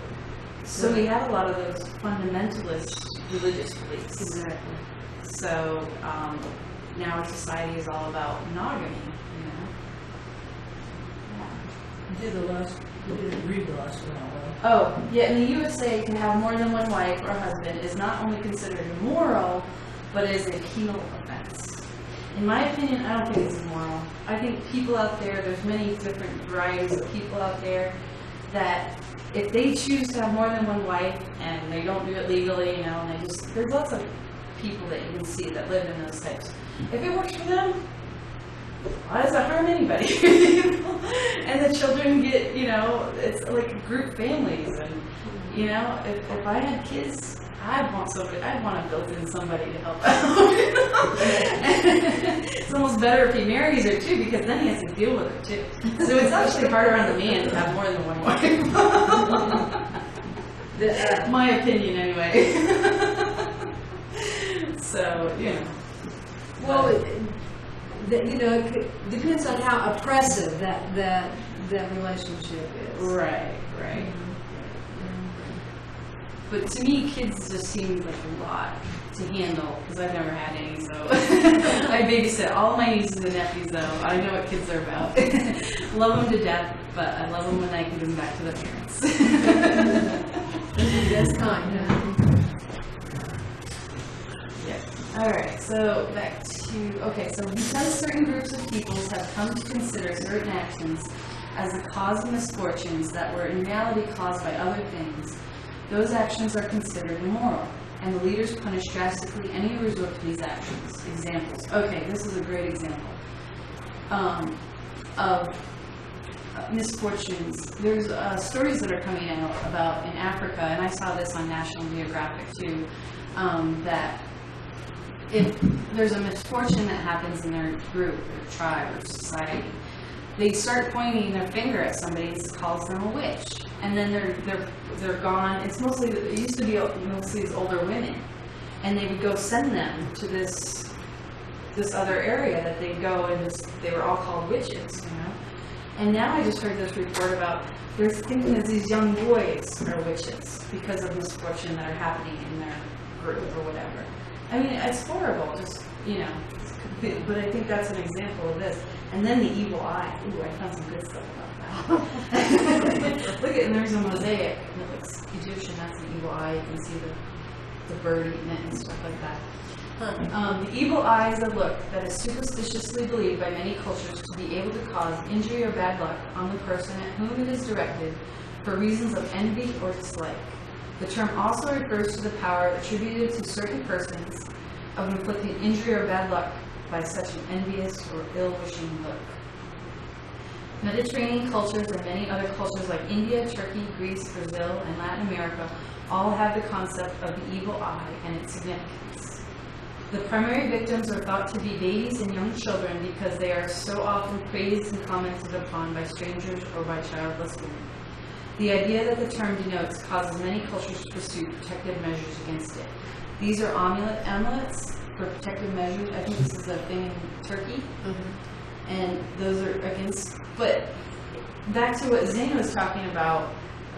So we have a lot of those fundamentalist religious beliefs. Exactly. So now our society is all about monogamy, you know? We didn't read the last one out loud. Oh, yeah, in the USA, to have more than one wife or husband is not only considered immoral, but is a penal offense. In my opinion, I don't think it's immoral. I think people out there's many different varieties of people out there that if they choose to have more than one wife and they don't do it legally, you know, and there's lots of people that you can see that live in those types. If it works for them, why does it harm anybody? And the children get, you know, it's like group families, and you know, if I had kids, I'd want a built-in somebody to help out. It's almost better if he marries her too, because then he has to deal with her too. So it's actually harder on the man to have more than one wife. My opinion, anyway. So you know. Well, you know, it depends on how oppressive that relationship is. Right. But to me, kids just seem like a lot to handle, because I've never had any, so I babysit all my nieces and nephews, though. I know what kids are about. Love them to death, but I love them when I can give them back to their parents. That's kind, Yeah. All right, so back to, okay, so because certain groups of peoples have come to consider certain actions as the cause of misfortunes that were in reality caused by other things, those actions are considered immoral, and the leaders punish drastically any who resort to these actions. Examples. Okay, this is a great example of misfortunes. There's stories that are coming out about in Africa, and I saw this on National Geographic too, that if there's a misfortune that happens in their group, or tribe, or society, they start pointing their finger at somebody and calls them a witch. And then they're gone. It's mostly, it used to be mostly these older women. and they would go send them to this other area that they'd go, and they were all called witches, you know. And now I just heard this report about they're thinking that these young boys are witches because of misfortune that are happening in their group or whatever. I mean, it's horrible, just, you know. But I think that's an example of this. And then the evil eye. Ooh, I found some good stuff about that. Look at, and there's a mosaic, and it looks Egyptian. That's an evil eye. You can see the bird eating it and stuff like that. The evil eye is a look that is superstitiously believed by many cultures to be able to cause injury or bad luck on the person at whom it is directed for reasons of envy or dislike. The term also refers to the power attributed to certain persons of inflicting injury or bad luck by such an envious or ill-wishing look. Mediterranean cultures and many other cultures like India, Turkey, Greece, Brazil, and Latin America all have the concept of the evil eye and its significance. The primary victims are thought to be babies and young children because they are so often praised and commented upon by strangers or by childless women. The idea that the term denotes causes many cultures to pursue protective measures against it. These are amulets for protective measures. I think this is a thing in Turkey. And those are against, but back to what Zane was talking about,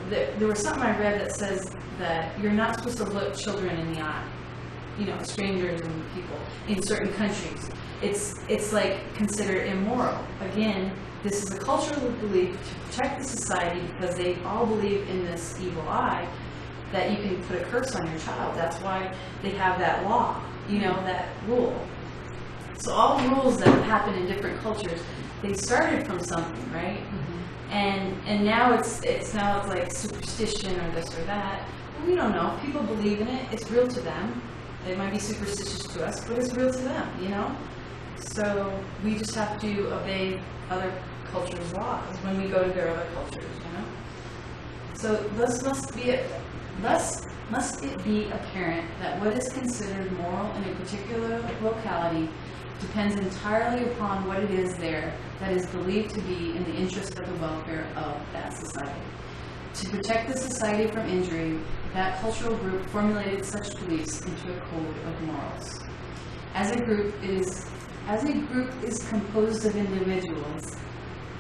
there was something I read that says that you're not supposed to look children in the eye, you know, strangers and people in certain countries. It's like considered immoral. Again, this is a cultural belief to protect the society because they all believe in this evil eye that you can put a curse on your child. That's why they have that law, you know, that rule. So all rules that happen in different cultures, they started from something, right? And now it's like superstition or this or that. Well, we don't know. People believe in it. It's real to them. It might be superstitious to us, but it's real to them, you know? So we just have to obey other cultures' laws when we go to their other cultures, you know? So thus must it be apparent that what is considered moral in a particular locality depends entirely upon what it is there that is believed to be in the interest of the welfare of that society. To protect the society from injury, that cultural group formulated such beliefs into a code of morals. As a group is composed of individuals,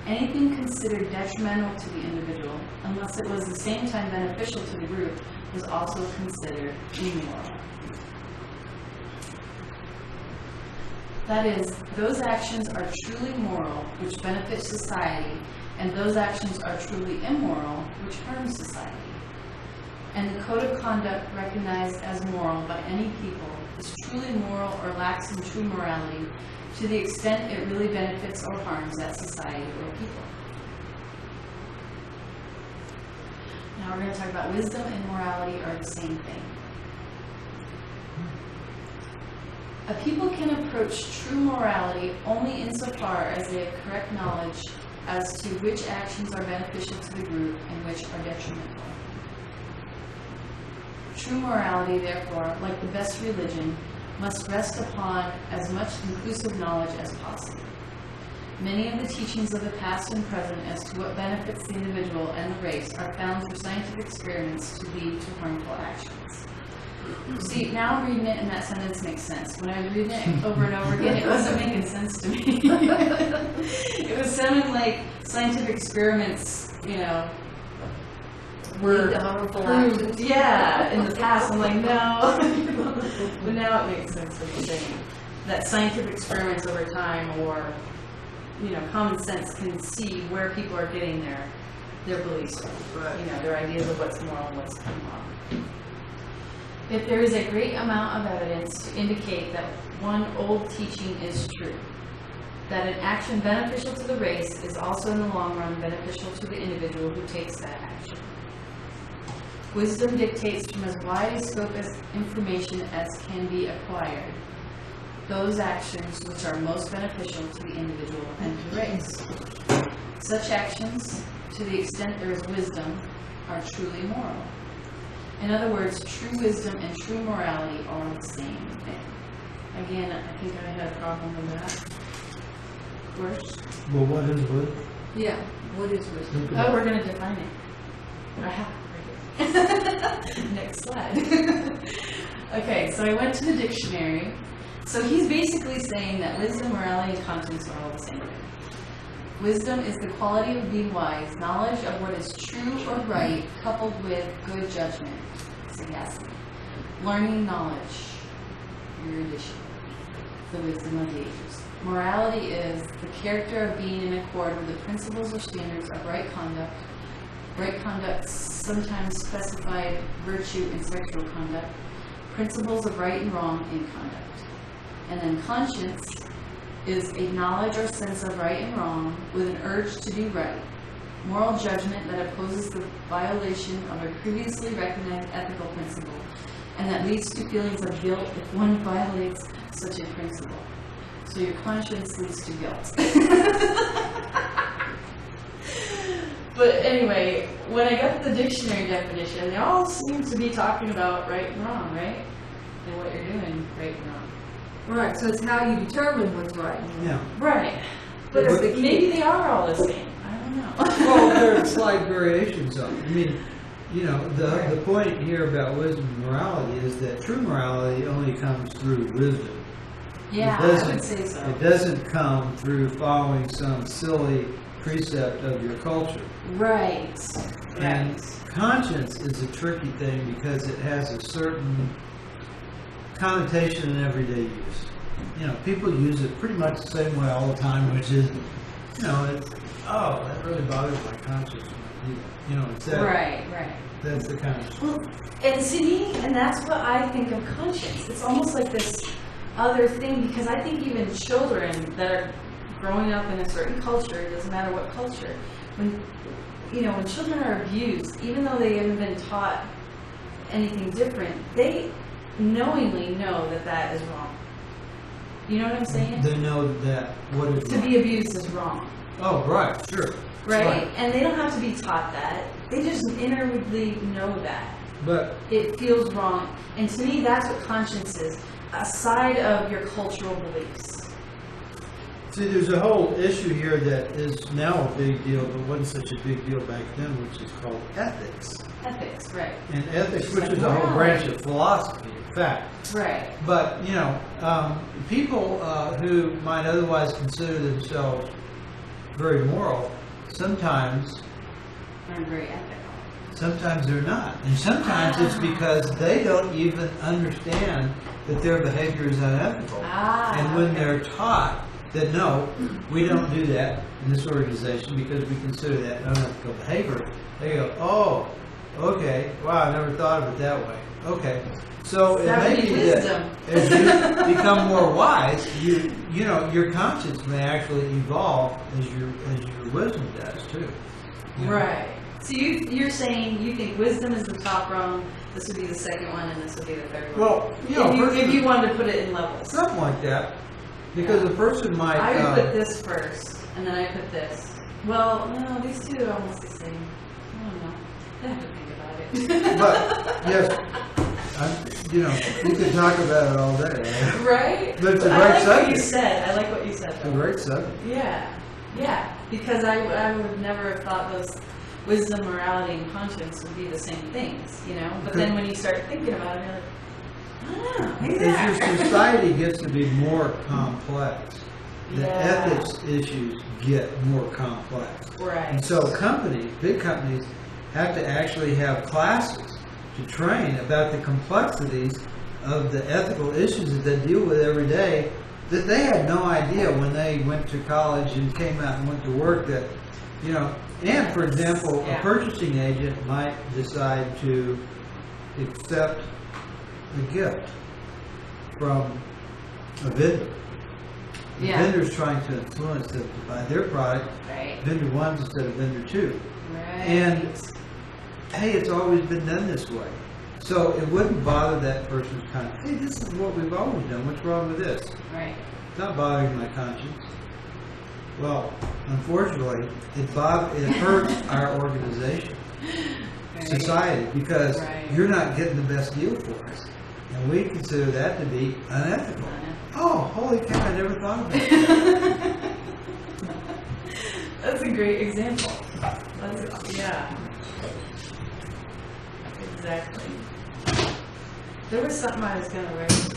anything considered detrimental to the individual, unless it was at the same time beneficial to the group, was also considered immoral. That is, those actions are truly moral, which benefit society, and those actions are truly immoral, which harm society. And the code of conduct recognized as moral by any people is truly moral or lacks in true morality to the extent it really benefits or harms that society or people. Now we're going to talk about wisdom and morality are the same thing. A people can approach true morality only insofar as they have correct knowledge as to which actions are beneficial to the group and which are detrimental. True morality, therefore, like the best religion, must rest upon as much inclusive knowledge as possible. Many of the teachings of the past and present as to what benefits the individual and the race are found through scientific experiments to lead to harmful actions. See, now I'm reading it and that sentence makes sense. When I was reading it over and over again, it wasn't making sense to me. It was sounding like scientific experiments, you know, were harmful proved, actions. yeah, in the past. I'm like, no. But now it makes sense what you're saying. That scientific experiments over time, or, you know, common sense can see where people are getting their beliefs from, you know, their ideas of what's moral and what's immoral. If there is a great amount of evidence to indicate that one old teaching is true, that an action beneficial to the race is also in the long run beneficial to the individual who takes that action. Wisdom dictates from as wide a scope as information as can be acquired those actions which are most beneficial to the individual and the race. Such actions, to the extent there is wisdom, are truly moral. In other words, true wisdom and true morality are the same thing. Again, I think I had a problem with that. Worse. Well, what is wisdom? Yeah, what is wisdom? Oh, we're going to define it. I have Next slide. Okay, so I went to the dictionary. So he's basically saying that wisdom, morality, and conscience are all the same thing. Wisdom is the quality of being wise, knowledge of what is true or right, coupled with good judgment, sagacity. Learning knowledge, erudition, the wisdom of the ages. Morality is the character of being in accord with the principles or standards of right conduct. Right conduct sometimes specified virtue in sexual conduct. Principles of right and wrong in conduct. And then conscience is a knowledge or sense of right and wrong with an urge to do right. Moral judgment that opposes the violation of a previously recognized ethical principle and that leads to feelings of guilt if one violates such a principle. So your conscience leads to guilt. But anyway, when I got the dictionary definition, they all seem to be talking about right and wrong, right? And what you're doing, right and wrong. Right, so it's how you determine what's right. Yeah. Right. But maybe they are all the same. I don't know. Well, there's slight variations of it. I mean, you know, the point here about wisdom and morality is that true morality only comes through wisdom. Yeah, I would say so. It doesn't come through following some silly precept of your culture. Right. And conscience is a tricky thing because it has a certain connotation in everyday use. You know, people use it pretty much the same way all the time, which is, you know, it's, oh, that really bothers my conscience. You know, it's that. Right. That's the conscience. Well, and see, and that's what I think of conscience. It's almost like this other thing, because I think even children that are growing up in a certain culture, it doesn't matter what culture, when children are abused, even though they haven't been taught anything different, they knowingly know that that is wrong. You know what I'm saying? They know that what is To be abused is wrong. Oh, right, sure. Right? And they don't have to be taught that. They just inwardly know that. But It feels wrong. And to me, that's what conscience is. A side of your cultural beliefs. see, there's a whole issue here that is now a big deal, but wasn't such a big deal back then, which is called ethics. Ethics, right. And ethics, which Like is a whole morality. branch of philosophy, in fact. Right. But, you know, people who might otherwise consider themselves very moral, sometimes I'm very ethical. sometimes they're not. And sometimes it's because they don't even understand that their behavior is unethical. And when they're taught that, no, we don't do that in this organization because we consider that unethical behavior, they go, oh, okay, wow, I never thought of it that way. Okay. So it That may would be be that wisdom. as you become more wise, you know, your conscience may actually evolve as your wisdom does too. You know? Right. So you're saying you think wisdom is the top rung, this would be the second one, and this would be the third one. Well, you know, if you wanted to put it in levels. something like that, because a person might. I would put this first, and then I put this. Well, no, these two are almost the same. I don't know. I have to think about it. But yes, you know, we could talk about it all day. Right? But it's a I great like subject. what you said. I like what you said. It's a great subject. Yeah. Because I would never have thought those wisdom, morality, and conscience would be the same things, you know? But then when you start thinking about it, you're like, I don't know, maybe they As your are. society gets to be more complex, the Yeah. ethics issues get more complex. Right. And so companies, big companies, have to actually have classes to train about the complexities of the ethical issues that they deal with every day that they had no idea when they went to college and came out and went to work that, you know, and for example, Yeah. a purchasing agent might decide to accept a gift from a vendor. The Yeah. vendor's trying to influence them to buy their product, Right. vendor one instead of vendor two. Right. And hey, it's always been done this way. So it wouldn't bother that person's conscience. Hey, this is what we've always done. What's wrong with this? Right. It's not bothering my conscience. Well, unfortunately, it hurts our organization, Right. society, because Right. you're not getting the best deal for us. And we consider that to be unethical. Oh, holy cow, I never thought of that. That's a great example. Yeah. exactly. There was something I was gonna write.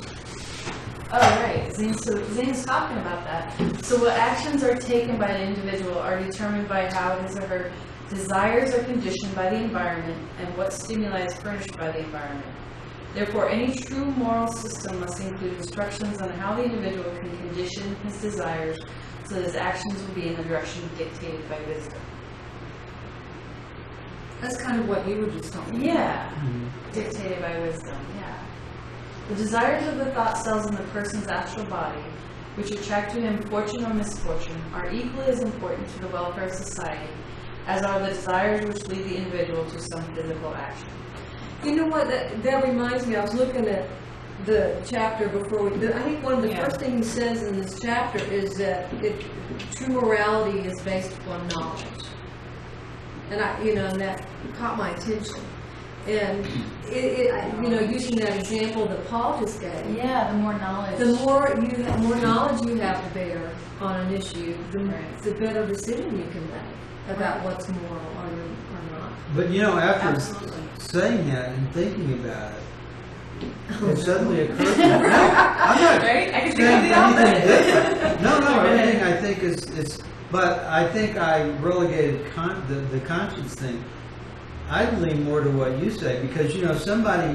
Oh, right. Zane's talking about that. So what actions are taken by an individual are determined by how his or her desires are conditioned by the environment and what stimuli is furnished by the environment. Therefore, any true moral system must include instructions on how the individual can condition his desires so that his actions will be in the direction dictated by wisdom. That's kind of what you were just talking about. Yeah, dictated by wisdom, yeah. The desires of the thought cells in the person's astral body, which attract to him fortune or misfortune, are equally as important to the welfare of society as are the desires which lead the individual to some physical action. You know what, that reminds me, I was looking at the chapter before I think one of the first things he says in this chapter is that true morality is based upon knowledge. And and that caught my attention. And using that example that Paul just gave. Yeah, the more knowledge. The more knowledge you have to bear on an issue, the better decision you can make about what's moral or not. But after Absolutely. saying that and thinking about it, it suddenly occurred to me. No, I'm not Right? I can think saying of the anything opposite. different. No, everything I think is. But I think I relegated the conscience thing. I'd lean more to what you say because somebody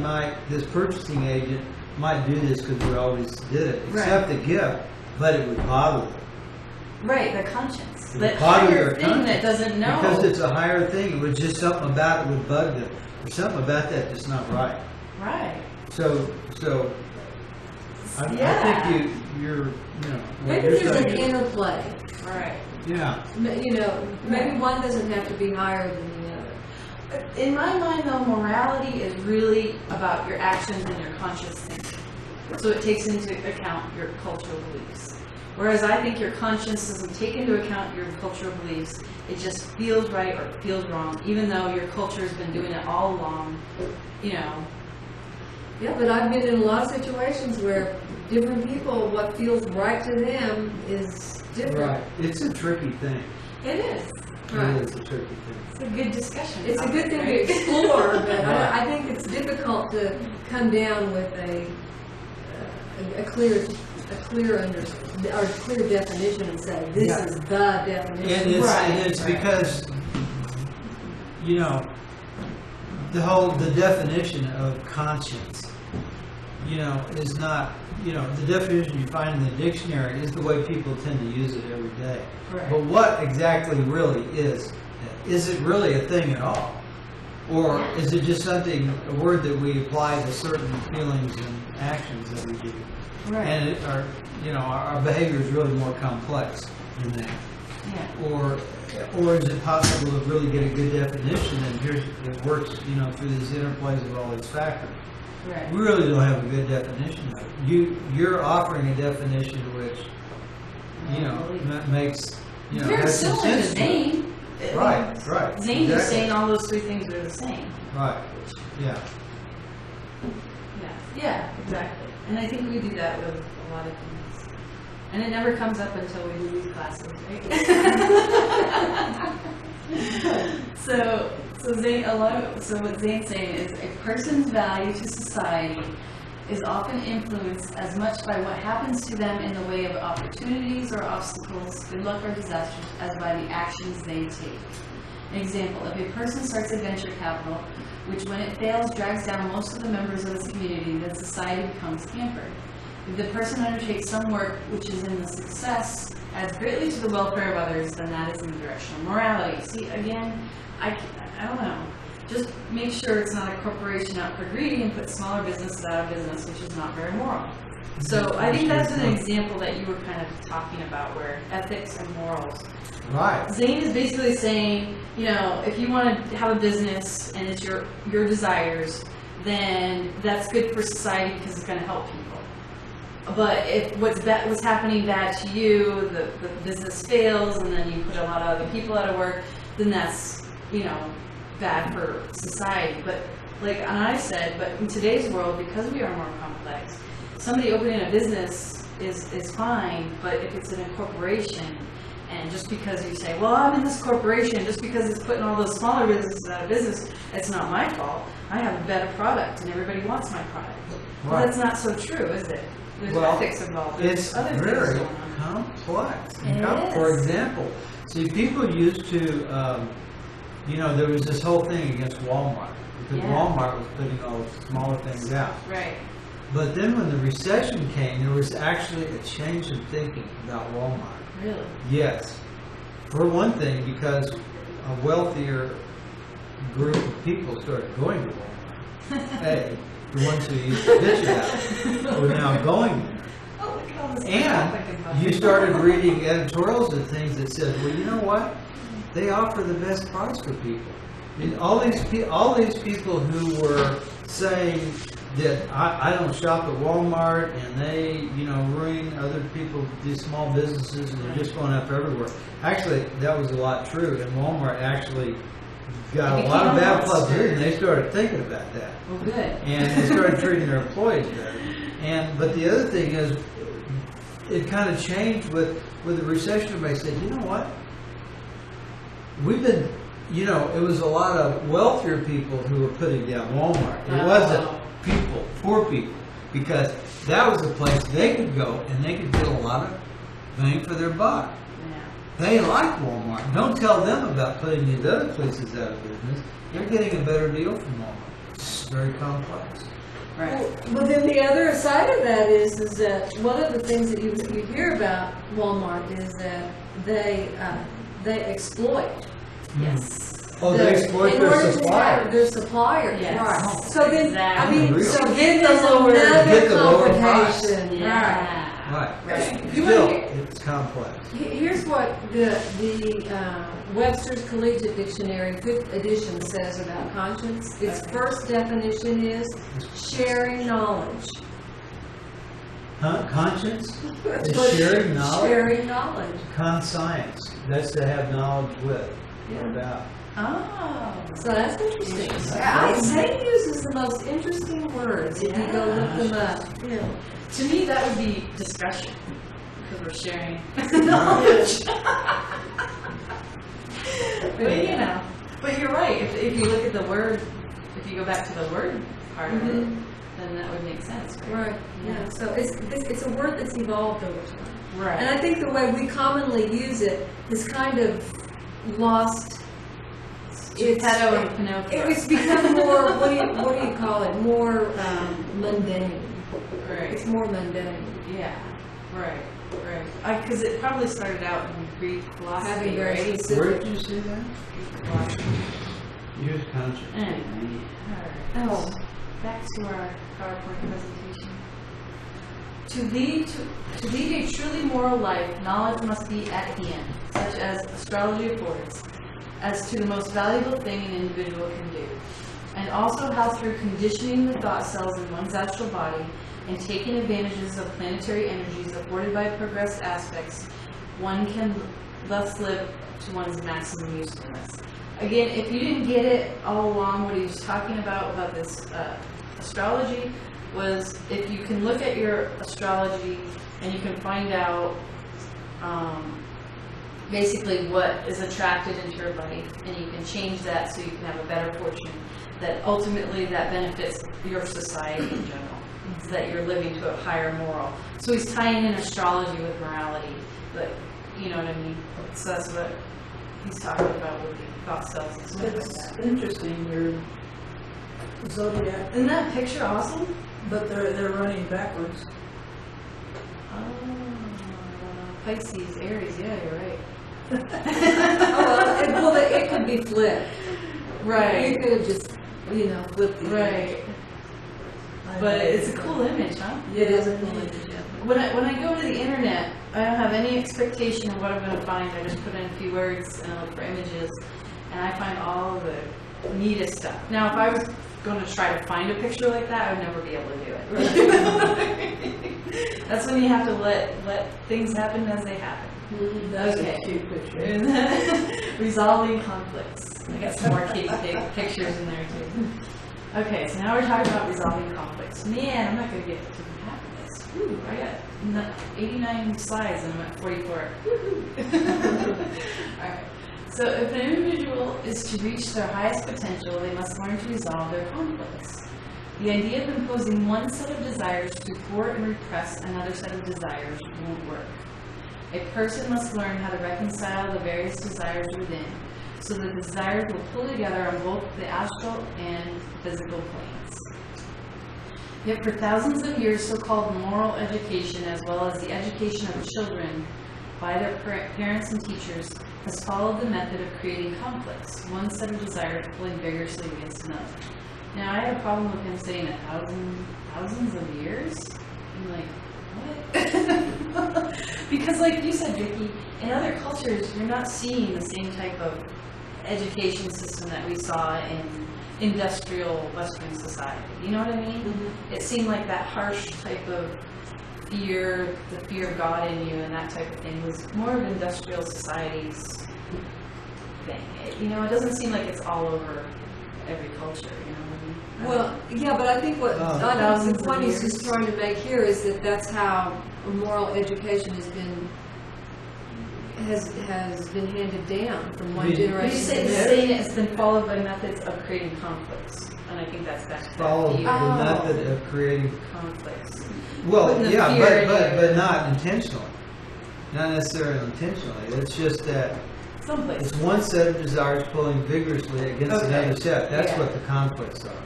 this purchasing agent might do this because we always did it, accept the gift, but it would bother them. Right, the conscience. It That would bother higher their thing conscience that doesn't know. because it's a higher thing. It was just something about it would bug them. There's something about that that's not right. Right. So I think you're what Maybe you're there's an saying is- interplay. Right. Yeah. Maybe one doesn't have to be higher than the other. In my mind, though, morality is really about your actions and your conscious thinking. So it takes into account your cultural beliefs. Whereas I think your conscience doesn't take into account your cultural beliefs. It just feels right or it feels wrong, even though your culture has been doing it all along, Yeah, but I've been in a lot of situations where different people, what feels right to them is different. Right. It's a tricky thing. It is. Right. It is a tricky thing. It's a good discussion. It's a good thing to right? explore, but I think it's difficult to come down with a clear definition and say this is the definition. And it's because the definition of conscience is not the definition you find in the dictionary is the way people tend to use it every day. Right. But what exactly really is it really a thing at all? Or is it just a word that we apply to certain feelings and actions that we do? Right. And our behavior is really more complex than that. Yeah. Or is it possible to really get a good definition and it works, through these interplays of all these factors? Right. We really don't have a good definition of it. You're offering a definition which, makes, Very has some similar to sense to it. Zane. Right. Zane is exactly. saying all those three things are the same. Right, yeah. Yeah, exactly. And I think we do that with a lot of things. And it never comes up until we do these classes, right? So what Zane's saying is a person's value to society is often influenced as much by what happens to them in the way of opportunities or obstacles, good luck or disasters, as by the actions they take. An example, if a person starts a venture capital, which when it fails drags down most of the members of its community, then society becomes hampered. If the person undertakes some work which is in the success adds greatly to the welfare of others, then that is in the direction of morality. See, again, I don't know. Just make sure it's not a corporation out for greedy and put smaller businesses out of business, which is not very moral. So I think that's an example that you were kind of talking about, where ethics and morals. Right. Zane is basically saying, if you want to have a business and it's your desires, then that's good for society because it's going to help people. But if what's happening bad to you, the business fails, and then you put a lot of other people out of work, then that's bad for society. But like I said, but in today's world, because we are more complex, somebody opening a business is fine, but if it's in a corporation And just because you say, well, I'm in this corporation, just because it's putting all those smaller businesses out of business, it's not my fault. I have a better product and everybody wants my product. Well, Right. that's not so true, is it? There's Well, ethics involved. There's It's other things very going on. complex. It For is. example, see, people used to, there was this whole thing against Walmart, because Yeah. Walmart was putting all the smaller things out. Right. But then when the recession came, there was actually a change in thinking about Walmart. Really? Yes. For one thing, because a wealthier group of people started going to Walmart. Hey, the ones who used to bitch about it were now going there. Oh, look at all this stuff I can buy. And you started reading editorials of things that said, well, you know what? They offer the best price for people. And all these people who were saying that I don't shop at Walmart and they, ruin other people, these small businesses, and they're just going up everywhere. Actually, that was a lot true, and Walmart actually got a lot of bad publicity, and they started thinking about that. Well, good. And they started treating their employees better. But the other thing is, it kind of changed with the recession. Everybody said, you know what? We've been, it was a lot of wealthier people who were putting down Walmart. It wasn't poor people, because that was a place they could go and they could get a lot of bang for their buck. Yeah. They like Walmart. Don't tell them about putting these other places out of business. They're getting a better deal from Walmart. It's very complex. Right. But then the other side of that is that one of the things that you hear about Walmart is that they exploit. Yes. Oh, they exploit in their order to suppliers. have their suppliers, Yes. right? So then, Exactly. so Really? then Get there's the lower- another get the lower price. complication, right? Yeah. Right. Right. Still, it's complex. Here's what the Webster's Collegiate Dictionary 5th edition says about conscience. Its Okay. first definition is sharing knowledge. Huh? Conscience? That's Is what- sharing knowledge? Sharing knowledge. Conscience. That's to have knowledge with. Yeah. About. Oh. So that's interesting. Yeah. Zane uses the most interesting words if you go look them up. Yeah. To me, that would be discussion, because we're sharing knowledge. But but you're right. If you look at the word, if you go back to the word part of it, then that would make sense, right? Right. Yeah. So it's a word that's evolved over time. Right. And I think the way we commonly use it is kind of lost. Geppetto and Pinocchio. It's become more. What do you call it? More mundane. Right. It's more mundane. Yeah. Right. Because it probably started out in Greek philosophy, Having very right? specific. Where did you see that? Greek philosophy. Use conscience. Anyway, all right. Oh. Back to our PowerPoint presentation. To lead a truly moral life, knowledge must be at hand, such as astrology affords, as to the most valuable thing an individual can do, and also how through conditioning the thought cells in one's astral body and taking advantages of planetary energies afforded by progressed aspects, one can thus live to one's maximum usefulness. Again, if you didn't get it all along, what he was talking about this astrology was, if you can look at your astrology and you can find out basically what is attracted into your life, and you can change that so you can have a better fortune, that ultimately that benefits your society in general, so that you're living to a higher moral. So he's tying in astrology with morality, but you know what I mean? So that's what he's talking about with the thought cells and stuff like It's that. interesting, your zodiac, Isn't that picture awesome? but they're running backwards. Oh, Pisces, Aries, yeah, you're right. It could be flipped. Right. You could have just, flipped the Right. But it's a cool image, huh? It is a cool image, yeah. When I go to the internet, I don't have any expectation of what I'm going to find. I just put in a few words and I look for images, and I find all the neatest stuff. Now, if I was going to try to find a picture like that, I would never be able to do it. That's when you have to let things happen as they happen. That's Okay. a cute picture. Resolving conflicts. I got some more kitty pictures in there too. Okay, so now we're talking about resolving conflicts. Man, I'm not going to get to half of this. Ooh, I got 89 slides and I'm at 44. Alright. So if an individual is to reach their highest potential, they must learn to resolve their conflicts. The idea of imposing one set of desires to thwart and repress another set of desires won't work. A person must learn how to reconcile the various desires within, so the desires will pull together on both the astral and physical planes. Yet for thousands of years, so-called moral education, as well as the education of children by their parents and teachers, has followed the method of creating conflicts, one set of desires pulling vigorously against another. Now, I have a problem with him saying thousands of years. I'm like, what? Because like you said, Vicky, in other cultures, you're not seeing the same type of education system that we saw in industrial Western society. You know what I mean? Mm-hmm. It seemed like that harsh type of fear, the fear of God in you and that type of thing was more of industrial society's thing. You know, it doesn't seem like it's all over every culture, you know what I mean? Well, yeah, but I think what the point he's just trying to make here is that that's how moral education has been handed down from one generation to the next. Saying it's been followed by methods of creating conflicts, and I think that's followed the method of creating conflicts. Well, yeah, but not intentionally, not necessarily intentionally. It's just that it's one set of desires pulling vigorously against another set. That's what the conflicts are.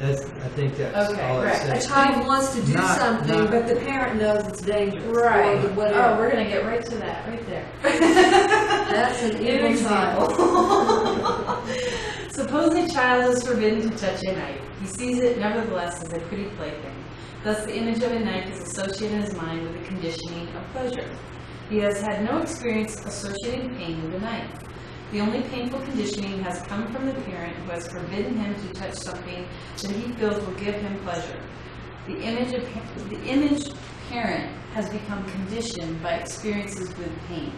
I think that's all it says. A child wants to do something, but the parent knows it's dangerous. Right. Oh, we're going to get right to that, right there. That's an evil child. Suppose a child is forbidden to touch a knife. He sees it, nevertheless, as a pretty plaything. Thus, the image of a knife is associated in his mind with the conditioning of pleasure. He has had no experience associating pain with a knife. The only painful conditioning has come from the parent who has forbidden him to touch something that he feels will give him pleasure. The image parent has become conditioned by experiences with pain,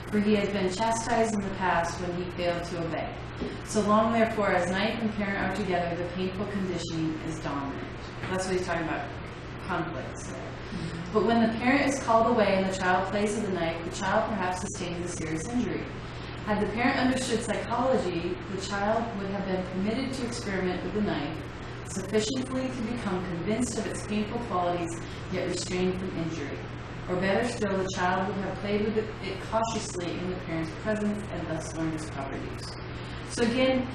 for he has been chastised in the past when he failed to obey. So long, therefore, as knife and parent are together, the painful conditioning is dominant. That's what he's talking about, conflicts there. But when the parent is called away and the child plays with the knife, the child perhaps sustains a serious injury. Had the parent understood psychology, the child would have been permitted to experiment with the knife sufficiently to become convinced of its painful qualities, yet restrained from injury. Or better still, the child would have played with it cautiously in the parent's presence and thus learned its proper use. So again,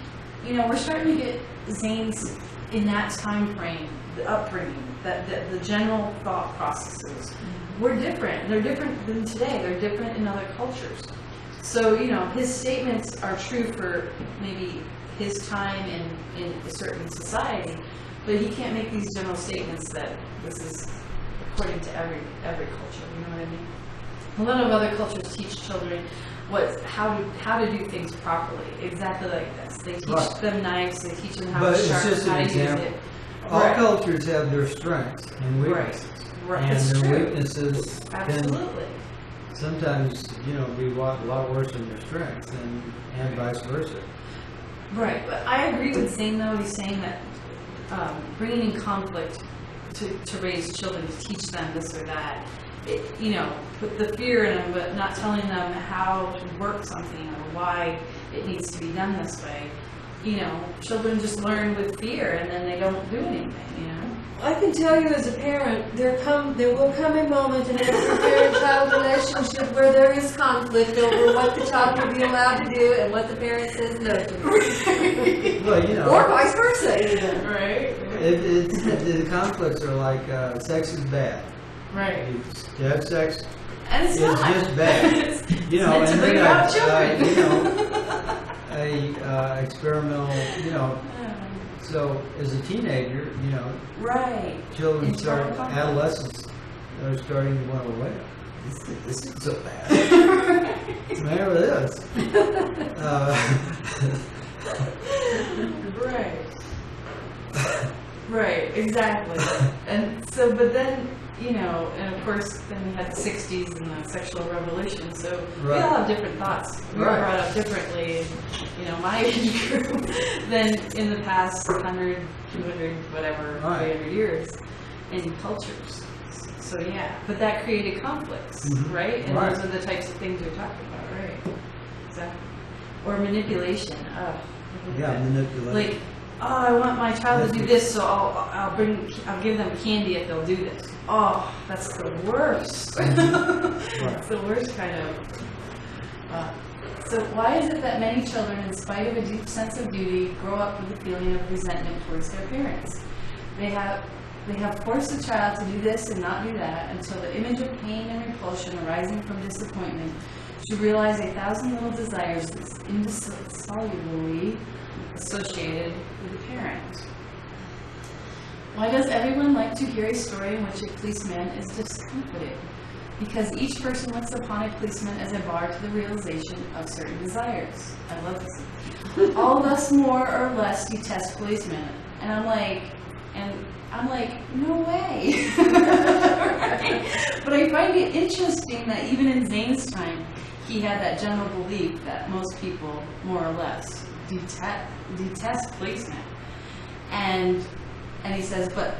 you know, we're starting to get Zane's in that time frame, the upbringing, the general thought processes. We're different. They're different than today. They're different in other cultures. So, you know, his statements are true for maybe his time in a certain society, but he can't make these general statements that this is according to every culture. You know what I mean? A lot of other cultures teach children how to do things properly, exactly like this. They teach them knives, they teach them how to sharpen, how to use it. All cultures have their strengths and weaknesses. Right. And it's their true. weaknesses Absolutely. can sometimes, you know, be a lot worse than their strengths, and vice versa. Right, but I agree with Zane, though. He's saying that bringing in conflict to raise children, to teach them this or that, you know, put the fear in them, but not telling them how to work something or why it needs to be done this way. You know, children just learn with fear, and then they don't do anything, you know? I can tell you as a parent, there will come a moment in every parent-child relationship where there is conflict over what the child will be allowed to do and what the parent says no to. Well, you know, or vice versa, even. Right. The conflicts are like sex is bad. Right. To have sex and it's is just bad. You know, and then children. you know, experimental, you know. So as a teenager, you know, children adolescents are starting to wonder, wait, this isn't so bad. What's the matter with this? Right, exactly. And so, but then, you know, and of course, then we had the 60s and the sexual revolution, so we all have different thoughts. We were brought up differently, you know, my age group, than in the past 100, 200, whatever, 300 years in cultures. So yeah, but that created conflicts, Mhm. right? And Right. those are the types of things you're talking about, right? Exactly. Or manipulation. Yeah, manipulation. Like, oh, I want my child to do this, so I'll give them candy if they'll do this. Oh, that's the worst. It's the worst kind of. So why is it that many children, in spite of a deep sense of duty, grow up with a feeling of resentment towards their parents? They have forced the child to do this and not do that until the image of pain and repulsion arising from disappointment should realize 1,000 little desires that's indissolubly associated with the parent. Why does everyone like to hear a story in which a policeman is discomfited? Because each person looks upon a policeman as a bar to the realization of certain desires. I love this. All of us more or less detest policemen. And I'm like, no way. Right? But I find it interesting that even in Zane's time, he had that general belief that most people, more or less, detest policemen. And he says, but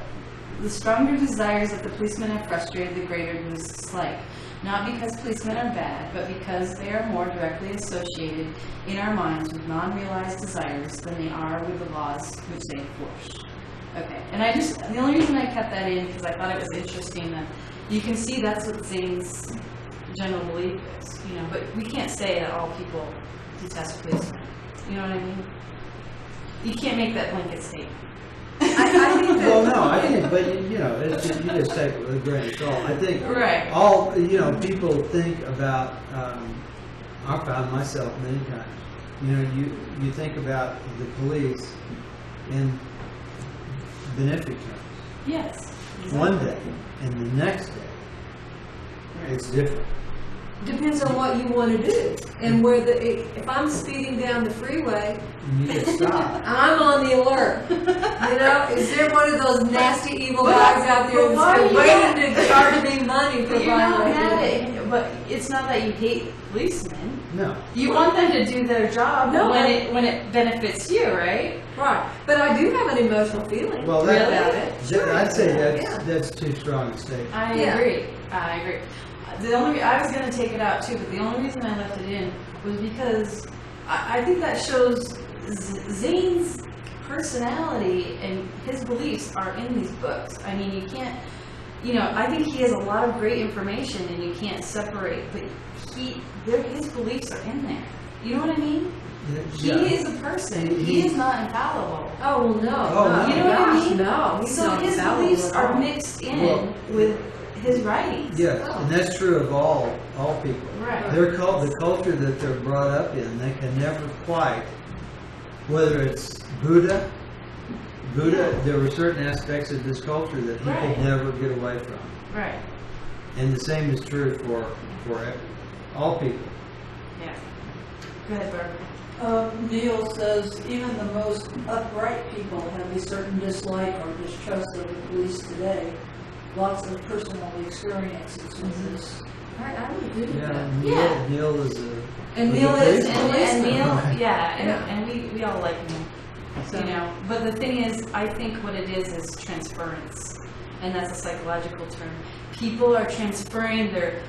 the stronger desires that the policemen have frustrated, the greater his dislike. Not because policemen are bad, but because they are more directly associated in our minds with non-realized desires than they are with the laws which they enforce. Okay, and the only reason I kept that in because I thought it was interesting that you can see that's what Zane's general belief is, but we can't say that all people detest policemen. You know what I mean? You can't make that blanket statement. I think that. Well, no, I think, but it's just, you just take it with a grain of salt. I think Right. all people think about. I've found myself many times. You think about the police in benefic terms. Yes. Exactly. One day, and the next day, it's different. Depends on what you want to do and where if I'm speeding down the freeway, And you get stopped. I'm on the alert. Is there one of those nasty evil guys out there but why that's you waiting to charge me money for But you're not mad violating? at it. But it's not that you hate policemen. No. You want them to do their job No, when it benefits you, right? Right, but I do have an emotional feeling Well, about it. I'd say Yeah. that's too strong a statement. I Yeah. agree. I was going to take it out too, but the only reason I left it in was because I think that shows Zane's personality and his beliefs are in these books. I mean, you can't, I think he has a lot of great information and you can't separate, but his beliefs are in there. You know what I mean? He is a person. He is not infallible. Oh, well, no. Oh, no. You know what I Gosh, mean? no. He's So not his infallible beliefs at are all. mixed in Well, with his writings. Yes, and that's true of all people. Right. They're called the culture that they're brought up in. They can never quite, whether it's Buddha, there were certain aspects of this culture that he Right. could never get away from. Right. And the same is true for all people. Yeah. Go ahead, Barbara. Neil says even the most upright people have a certain dislike or distrust of the police today. Lots of personal experiences with this. I would agree with that. Yeah, Neil is a. And was Neil a is, policeman. and Neil, Right. and we all like Neil. So- But the thing is, I think what it is transference, and that's a psychological term. People are transferring their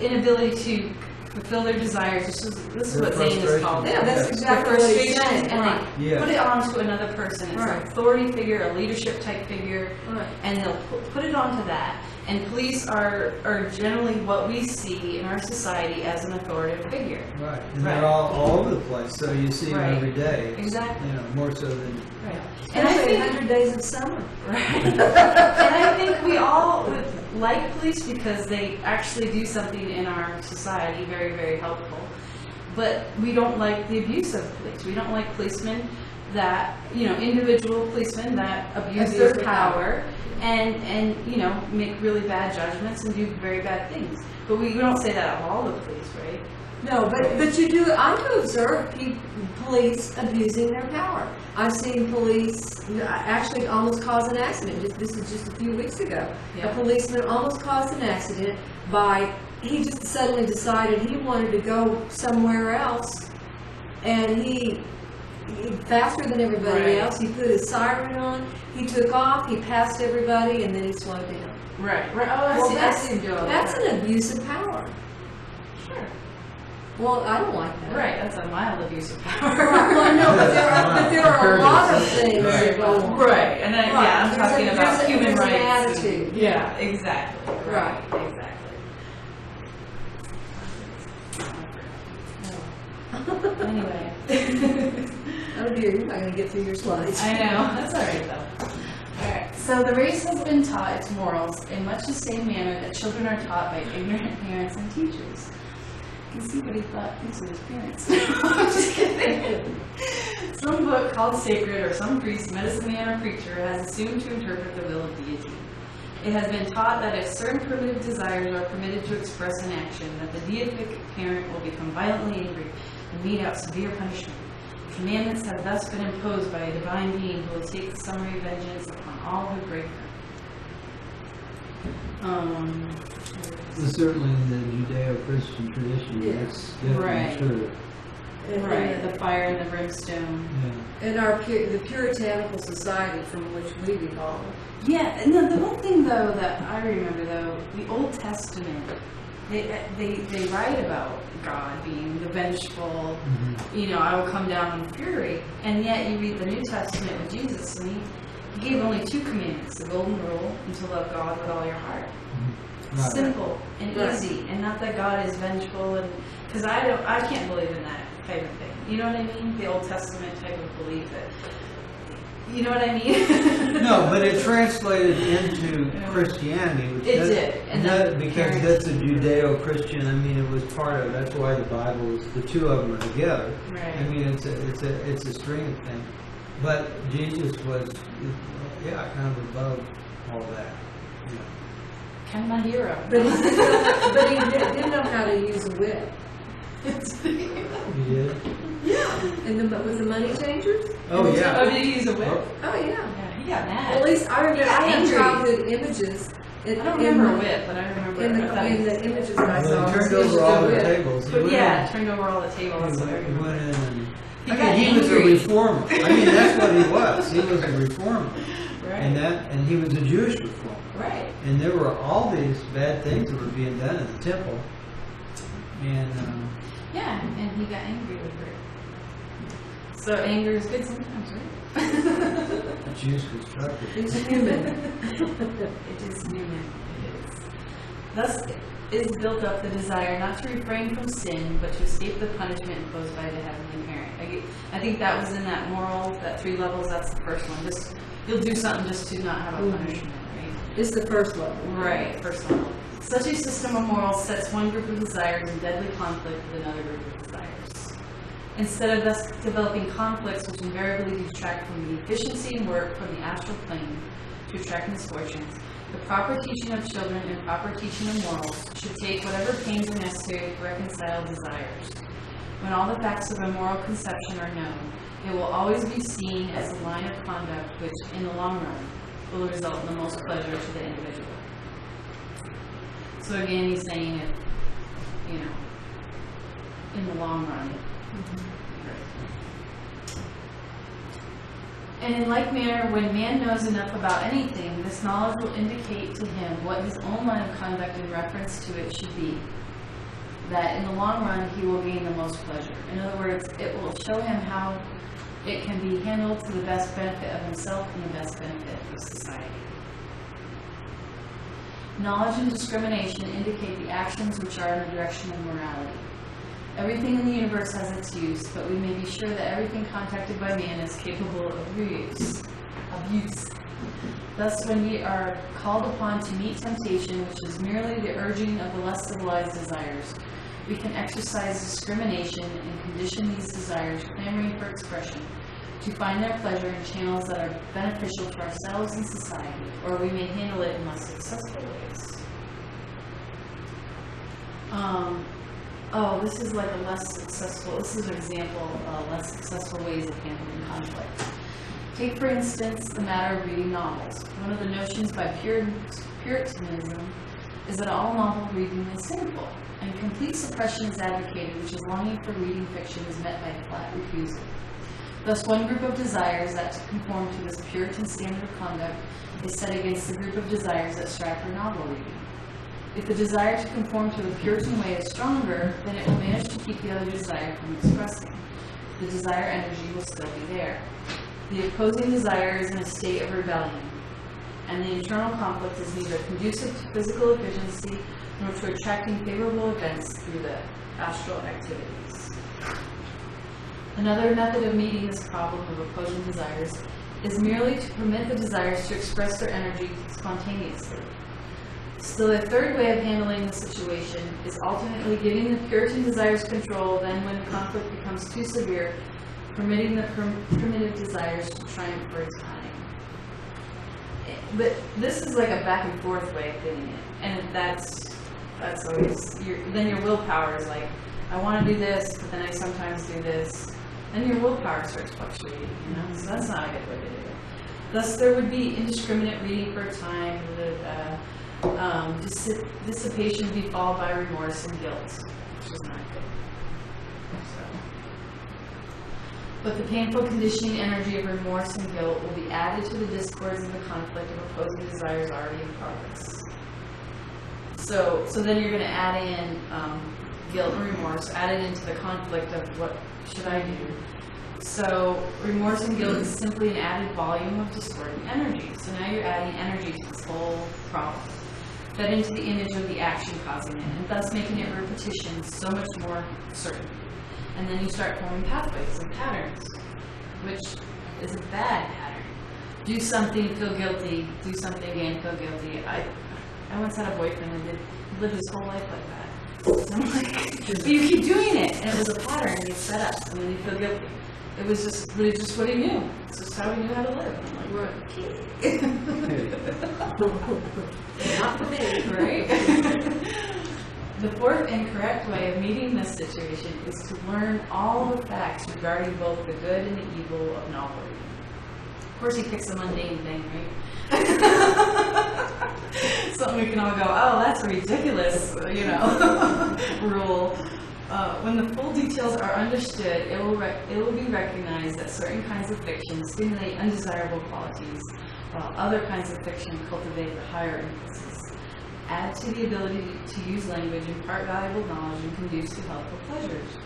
inability to fulfill their desires. This is Their what Zane is frustration. called. Yeah, that's Yes. exactly what he's Frustrations, saying. and Right. they put it onto another person. It's Right. an authority figure, a leadership type figure, Right. and they'll put it onto that. And police are generally what we see in our society as an authoritative figure. Right, and Right. they're all over the place, so you see them Right. every day. Exactly. More so than. Right. And I Especially think 100 days of summer. Right. And I think we all would like police because they actually do something in our society very, very helpful. But we don't like the abuse of police. We don't like policemen that, individual policemen that abuse their power and make really bad judgments and do very bad things. But we don't say that of all the police, right? No, but you do. I do observe police abusing their power. I've seen police actually almost cause an accident. This is just a few weeks ago. Yeah. A policeman almost caused an accident he just suddenly decided he wanted to go somewhere else, and he faster than everybody Right. else. He put his siren on. He took off. He passed everybody, and then he slowed down. Right. Right. Oh, I Well, see. I see him do all that's that. an abuse of power. Sure. Well, I don't like that. Right. That's a mild abuse of power. Well, no, but there are a lot of things that go on. Right. And then, yeah, I'm talking about human there's rights. an and- attitude. yeah. Exactly. Right. Exactly. Anyway. Oh dear, you're not going to get through your slides. I know. That's all right, though. All right. So the race has been taught its morals in much the same manner that children are taught by ignorant parents and teachers. You can see what he thought these were his parents. I'm just kidding. Some book called sacred or some priest, medicine man, or preacher has assumed to interpret the will of deity. It has been taught that if certain primitive desires are permitted to express in action, that the deific parent will become violently angry and mete out severe punishment. Commandments have thus been imposed by a divine being who will take summary vengeance upon all who break them. Certainly in the Judeo-Christian tradition, Yeah. that's definitely Right. true. Right, the fire and the brimstone. Yeah. In the puritanical society from which we belong. Yeah, and the one thing though that I remember though, the Old Testament, they write about God being the vengeful, I will come down in fury, and yet you read the New Testament with Jesus, and he gave only 2 commandments: the golden rule, and to love God with all your heart. Right. Simple and Right. easy, and not that God is vengeful, and because I can't believe in that type of thing. You know what I mean? The Old Testament type of belief that. You know what I mean? No, but it translated into Christianity. Which It does- did, and that, the because parents- that's a Judeo-Christian. I mean, it was part of. That's why the Bible is the 2 of them are together. Right. I mean, it's a string of things. But Jesus was, kind of above all that. Kind of my hero. But he didn't know how to use a whip. He did. With the money changers? Oh yeah. Oh, did he use a whip? Oh, yeah. Yeah, he got mad. Well, at least I remember, He got I have angry. childhood images. I don't remember a whip, but I remember In the images that I saw. Well, he turned it was over just a all the whip. tables. He But went yeah, in- turned over all the tables. So I He remember. went in and. He I got mean, he was a angry. reformer. I mean, that's what he was. He was a reformer, Right. and he was a Jewish reformer. Right. And there were all these bad things that were being done in the temple. And Yeah, and he got angry with her. So anger is good sometimes, right? Jews constructed. It's human. It is human. It is. Thus is built up the desire not to refrain from sin, but to escape the punishment imposed by the heavenly parent. I think that was in that moral, that 3 levels. That's the first one. Just you'll do something just to not have a punishment, right? It's the first level. Right, first level. Such a system of morals sets one group of desires in deadly conflict with another group of desires. Instead of thus developing conflicts which invariably detract from the efficiency and work from the astral plane to attract misfortunes, the proper teaching of children and proper teaching of morals should take whatever pains are necessary to reconcile desires. When all the facts of a moral conception are known, it will always be seen as a line of conduct which, in the long run, will result in the most pleasure to the individual. So again, he's saying if, in the long run. And in like manner, when man knows enough about anything, this knowledge will indicate to him what his own line of conduct in reference to it should be. That in the long run, he will gain the most pleasure. In other words, it will show him how it can be handled to the best benefit of himself and the best benefit of society. Knowledge and discrimination indicate the actions which are in the direction of morality. Everything in the universe has its use, but we may be sure that everything contacted by man is capable of abuse. Thus, when we are called upon to meet temptation, which is merely the urging of the less civilized desires, we can exercise discrimination and condition these desires, clamoring for expression, to find their pleasure in channels that are beneficial to ourselves and society, or we may handle it in less successful ways. This is like a less successful, this is an example of less successful ways of handling conflict. Take, for instance, the matter of reading novels. One of the notions by Puritanism is that all novel reading is sinful, and complete suppression is advocated, which is longing for reading fiction is met by flat refusal. Thus, one group of desires that conform to this Puritan standard of conduct is set against the group of desires that strive for novel reading. If the desire to conform to the Puritan way is stronger, then it will manage to keep the other desire from expressing. The desire energy will still be there. The opposing desire is in a state of rebellion, and the internal conflict is neither conducive to physical efficiency nor to attracting favorable events through the astral activities. Another method of meeting this problem of opposing desires is merely to permit the desires to express their energy spontaneously. Still, a third way of handling the situation is alternately giving the Puritan desires control, then when the conflict becomes too severe, permitting the primitive desires to triumph for a time. But this is like a back and forth way of doing it, and that's always, then your willpower is like, I want to do this, but then I sometimes do this. Then your willpower starts fluctuating, you know? So that's not a good way to do it. Thus, there would be indiscriminate reading for a time, dissipation would be followed by remorse and guilt, which is not good. But the painful conditioning energy of remorse and guilt will be added to the discords and the conflict of opposing desires already in progress. So then you're going to add in guilt and remorse, add it into the conflict of what should I do. So remorse and guilt is simply an added volume of discordant energy. So now you're adding energy to this whole problem, fed into the image of the action causing it, and thus making it repetition so much more certain. And then you start forming pathways and patterns, which is a bad pattern. Do something, feel guilty. Do something again, feel guilty. I once had a boyfriend and lived his whole life like that. And I'm like, but you keep doing it, and it was a pattern he set up, and then you feel guilty. It was just what he knew. It's just how he knew how to live. And I'm like, okay. Not for me. Right? The fourth incorrect way of meeting this situation is to learn all the facts regarding both the good and the evil of novel reading. Of course, he picks a mundane thing, right? Something we can all go, oh, that's a ridiculous, rule. When the full details are understood, it will be recognized that certain kinds of fiction stimulate undesirable qualities, while other kinds of fiction cultivate the higher impulses. Add to the ability to use language, impart valuable knowledge, and conduce to helpful pleasures.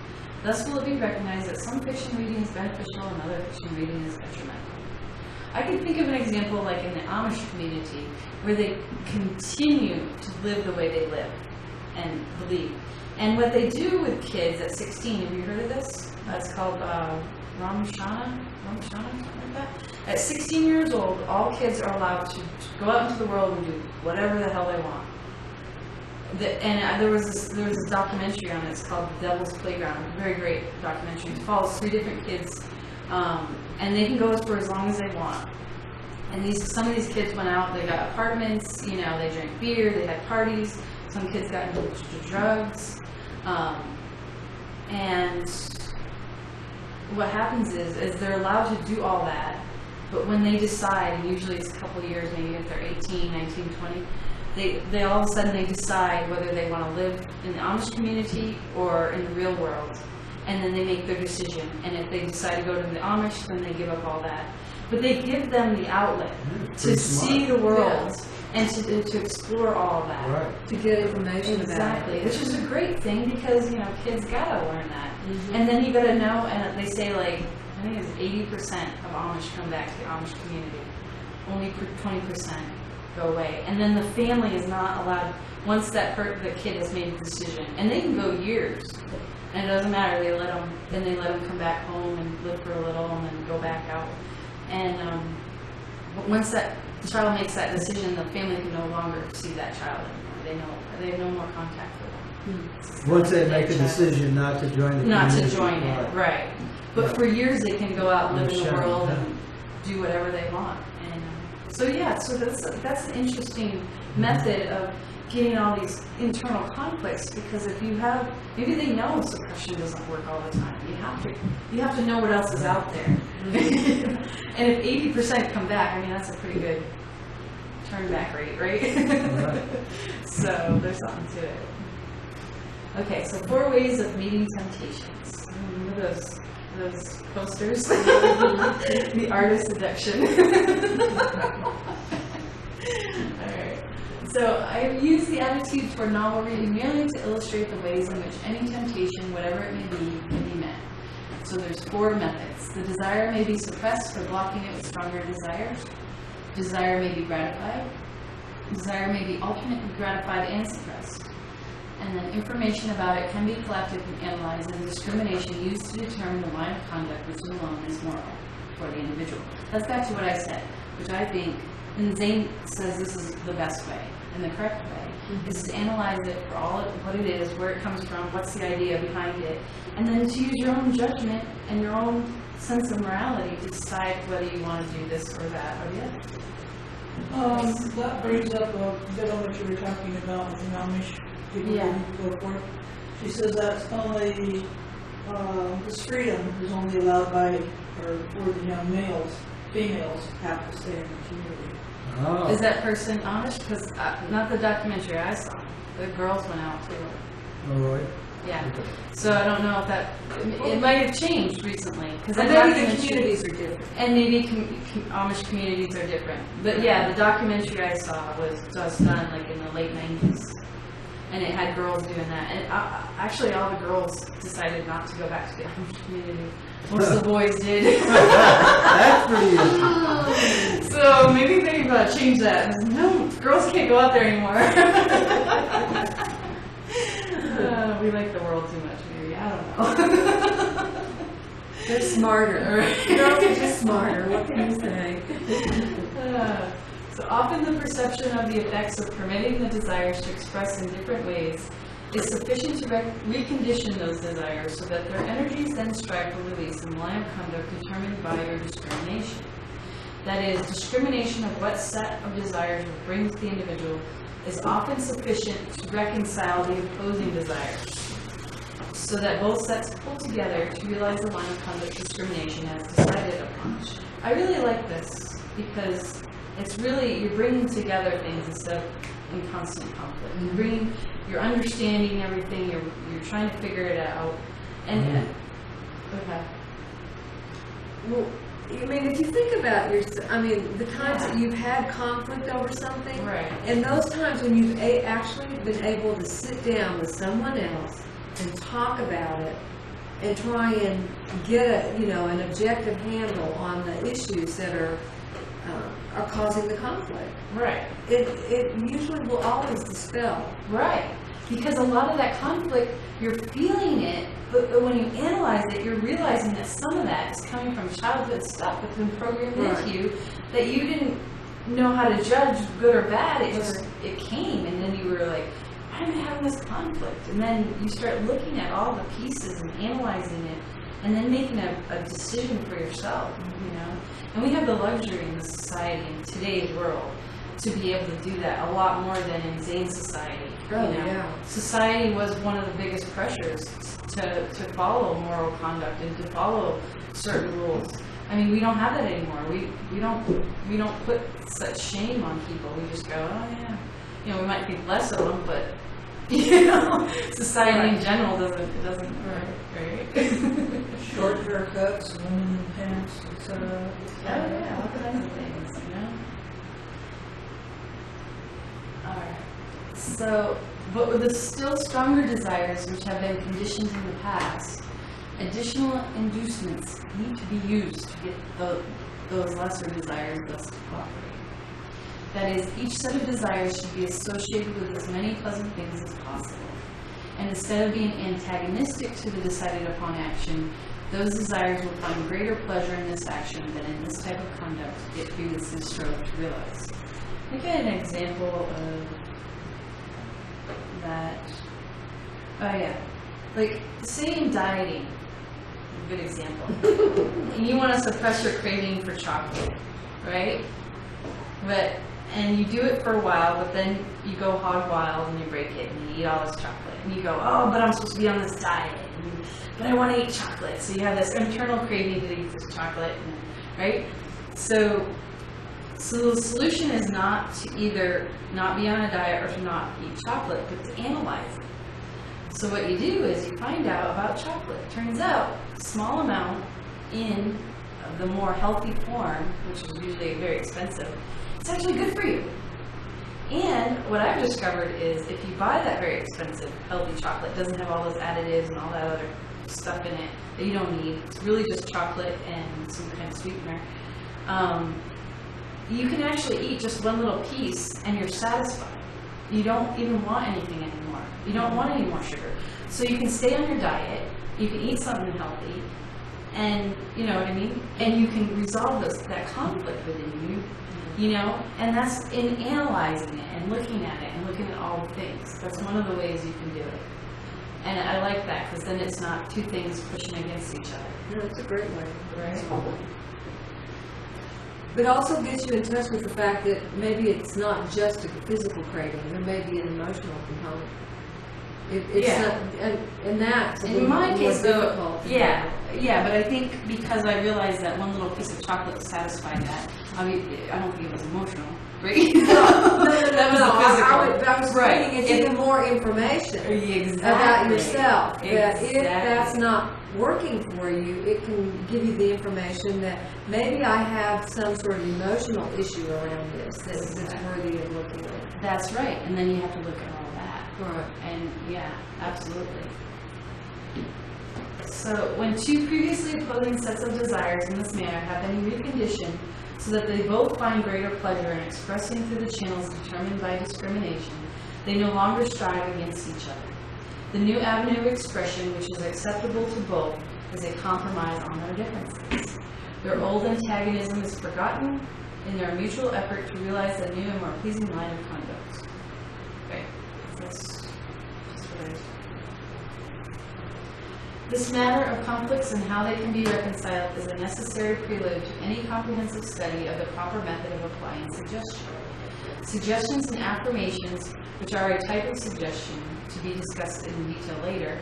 Thus will it be recognized that some fiction reading is beneficial and other fiction reading is detrimental. I can think of an example like in the Amish community where they continue to live the way they live and believe. And what they do with kids at 16, have you heard of this? It's called Ramshana, something like that. At 16 years old, all kids are allowed to go out into the world and do whatever the hell they want. There was this documentary on it. It's called The Devil's Playground. Very great documentary. It follows 3 different kids, and they can go for as long as they want. And some of these kids went out. They got apartments. They drank beer. They had parties. Some kids got into drugs, and what happens is they're allowed to do all that, but when they decide, and usually it's a couple of years, maybe if they're 18, 19, 20, they all of a sudden they decide whether they want to live in the Amish community or in the real world, and then they make their decision. And if they decide to go to the Amish, then they give up all that. But they give them the outlet to see the world and to explore all of that. Right. To get information Exactly, about it. which is a great thing because, kids gotta learn that. Mm-hmm. And then you gotta know, and they say I think it's 80% of Amish come back to the Amish community. Only 20% go away. And then the family is not allowed, once the kid has made a decision, and they can go years, and it doesn't matter, they let them come back home and live for a little and then go back out. And but once that child makes that decision, the family can no longer see that child anymore. They have no more contact with them. Once they make a decision not to join the community. Not to join it, right. But Right. for years they can go out and live in the Sure, world yeah. and do whatever they want. And so that's an interesting method of getting all these internal conflicts, because if you have, maybe they know suppression doesn't work all the time. You have to know what else is out there. And if 80% come back, that's a pretty good turn back rate, right? Right. So there's something to it. Okay, so 4 ways of meeting temptations. Remember those those posters. The art of seduction. Alright. So I use the attitude toward novel reading merely to illustrate the ways in which any temptation, whatever it may be, can be met. So there's 4 methods. The desire may be suppressed by blocking it with stronger desires. Desire may be gratified. Desire may be alternately gratified and suppressed. And then information about it can be collected and analyzed, and discrimination used to determine the line of conduct which alone is moral for the individual. That's back to what I said, which I think, and Zane says this is the best way and the correct way, is to analyze it for all what it is, where it comes from, what's the idea behind it, and then to use your own judgment and your own sense of morality to decide whether you want to do this or that or the other. That brings up a bit on what you were talking about with the Amish people who go for it. She says that's only, this freedom is only allowed by, or for the young males. Females have to stay in the community. Oh. Is that person Amish? Because not the documentary I saw. The girls went out too. Oh, really? Yeah. So I don't know if that, it might have changed recently. Because And maybe the communities are different. And maybe Amish communities are different. But yeah, the documentary I saw was just done like in the late 90s. And it had girls doing that. And actually all the girls decided not to go back to the Amish community. Most of the boys did. That's pretty interesting. So maybe they've changed that. No, girls can't go out there anymore. We like the world too much, maybe. I don't know. They're smarter. Girls are just smarter. What can you say? So often the perception of the effects of permitting the desires to express in different ways is sufficient to recondition those desires so that their energies then strive for release in the line of conduct determined by your discrimination. That is, discrimination of what set of desires will bring to the individual is often sufficient to reconcile the opposing desires, so that both sets pull together to realize the line of conduct discrimination as decided upon. I really like this because it's really, you're bringing together things instead of in constant conflict. You're understanding everything, you're trying to figure it out. And okay. Well, I mean, if you think about the times that you've had conflict over something, Right. and those times when you've actually been able to sit down with someone else and talk about it and try and get an objective handle on the issues that are causing the conflict. Right. It usually will always dispel. Right. Because a lot of that conflict, you're feeling it, but when you analyze it, you're realizing that some of that is coming from childhood stuff that's been programmed into you that you didn't know how to judge good or bad. It came, and then you were like, why am I having this conflict? And then you start looking at all the pieces and analyzing it, and then making a decision for yourself, And we have the luxury in the society, in today's world, to be able to do that a lot more than in Zane's society. Yeah. Society was one of the biggest pressures to follow moral conduct and to follow certain rules. I mean, we don't have that anymore. We don't put such shame on people. We just go, oh yeah. We might think less of them, but society in general doesn't right. Short haircuts, women in pants, etc. Oh yeah, all kinds of things, Alright. So, but with the still stronger desires which have been conditioned in the past, additional inducements need to be used to get those lesser desires thus to cooperate. That is, each set of desires should be associated with as many pleasant things as possible. And instead of being antagonistic to the decided upon action, those desires will find greater pleasure in this action than in this type of conduct it previously strove to realize. Look at an example of that. Oh yeah. Like, say in dieting, a good example. And you want to suppress your craving for chocolate, right? And you do it for a while, but then you go hog wild and you break it and you eat all this chocolate. And you go, oh, but I'm supposed to be on this diet. But I want to eat chocolate. So you have this internal craving to eat this chocolate, right? So the solution is not to either not be on a diet or to not eat chocolate, but to analyze it. So what you do is you find out about chocolate. Turns out small amount in the more healthy form, which is usually very expensive, it's actually good for you. And what I've discovered is if you buy that very expensive healthy chocolate, it doesn't have all those additives and all that other stuff in it that you don't need. It's really just chocolate and some kind of sweetener. You can actually eat just one little piece and you're satisfied. You don't even want anything anymore. You don't want any more sugar. So you can stay on your diet, you can eat something healthy, and you know what I mean? And you can resolve that conflict within you know? And that's in analyzing it and looking at it and looking at all the things. That's one of the ways you can do it. And I like that because then it's not two things pushing against each other. No, it's a great way. Right? But also gets you in touch with the fact that maybe it's not just a physical craving. There may be an emotional component. It's Yeah. not, and that's a In little my more case, though, difficult. yeah, but I think because I realized that one little piece of chocolate satisfied that, I mean, I don't think it was emotional, right? That was physical. I was Right. thinking it's even more information Exactly. about yourself. That if Exactly. that's not working for you, it can give you the information that maybe I have some sort of emotional issue around this that's worthy of looking at. That's right, and then you have to look at all that. Right. And yeah, absolutely. So when two previously opposing sets of desires in this manner have been reconditioned so that they both find greater pleasure in expressing through the channels determined by discrimination, they no longer strive against each other. The new avenue of expression, which is acceptable to both, is a compromise on their differences. Their old antagonism is forgotten in their mutual effort to realize a new and more pleasing line of conduct. Okay, that's just what I was. This matter of conflicts and how they can be reconciled is a necessary prelude to any comprehensive study of the proper method of applying suggestion. Suggestions and affirmations, which are a type of suggestion to be discussed in detail later,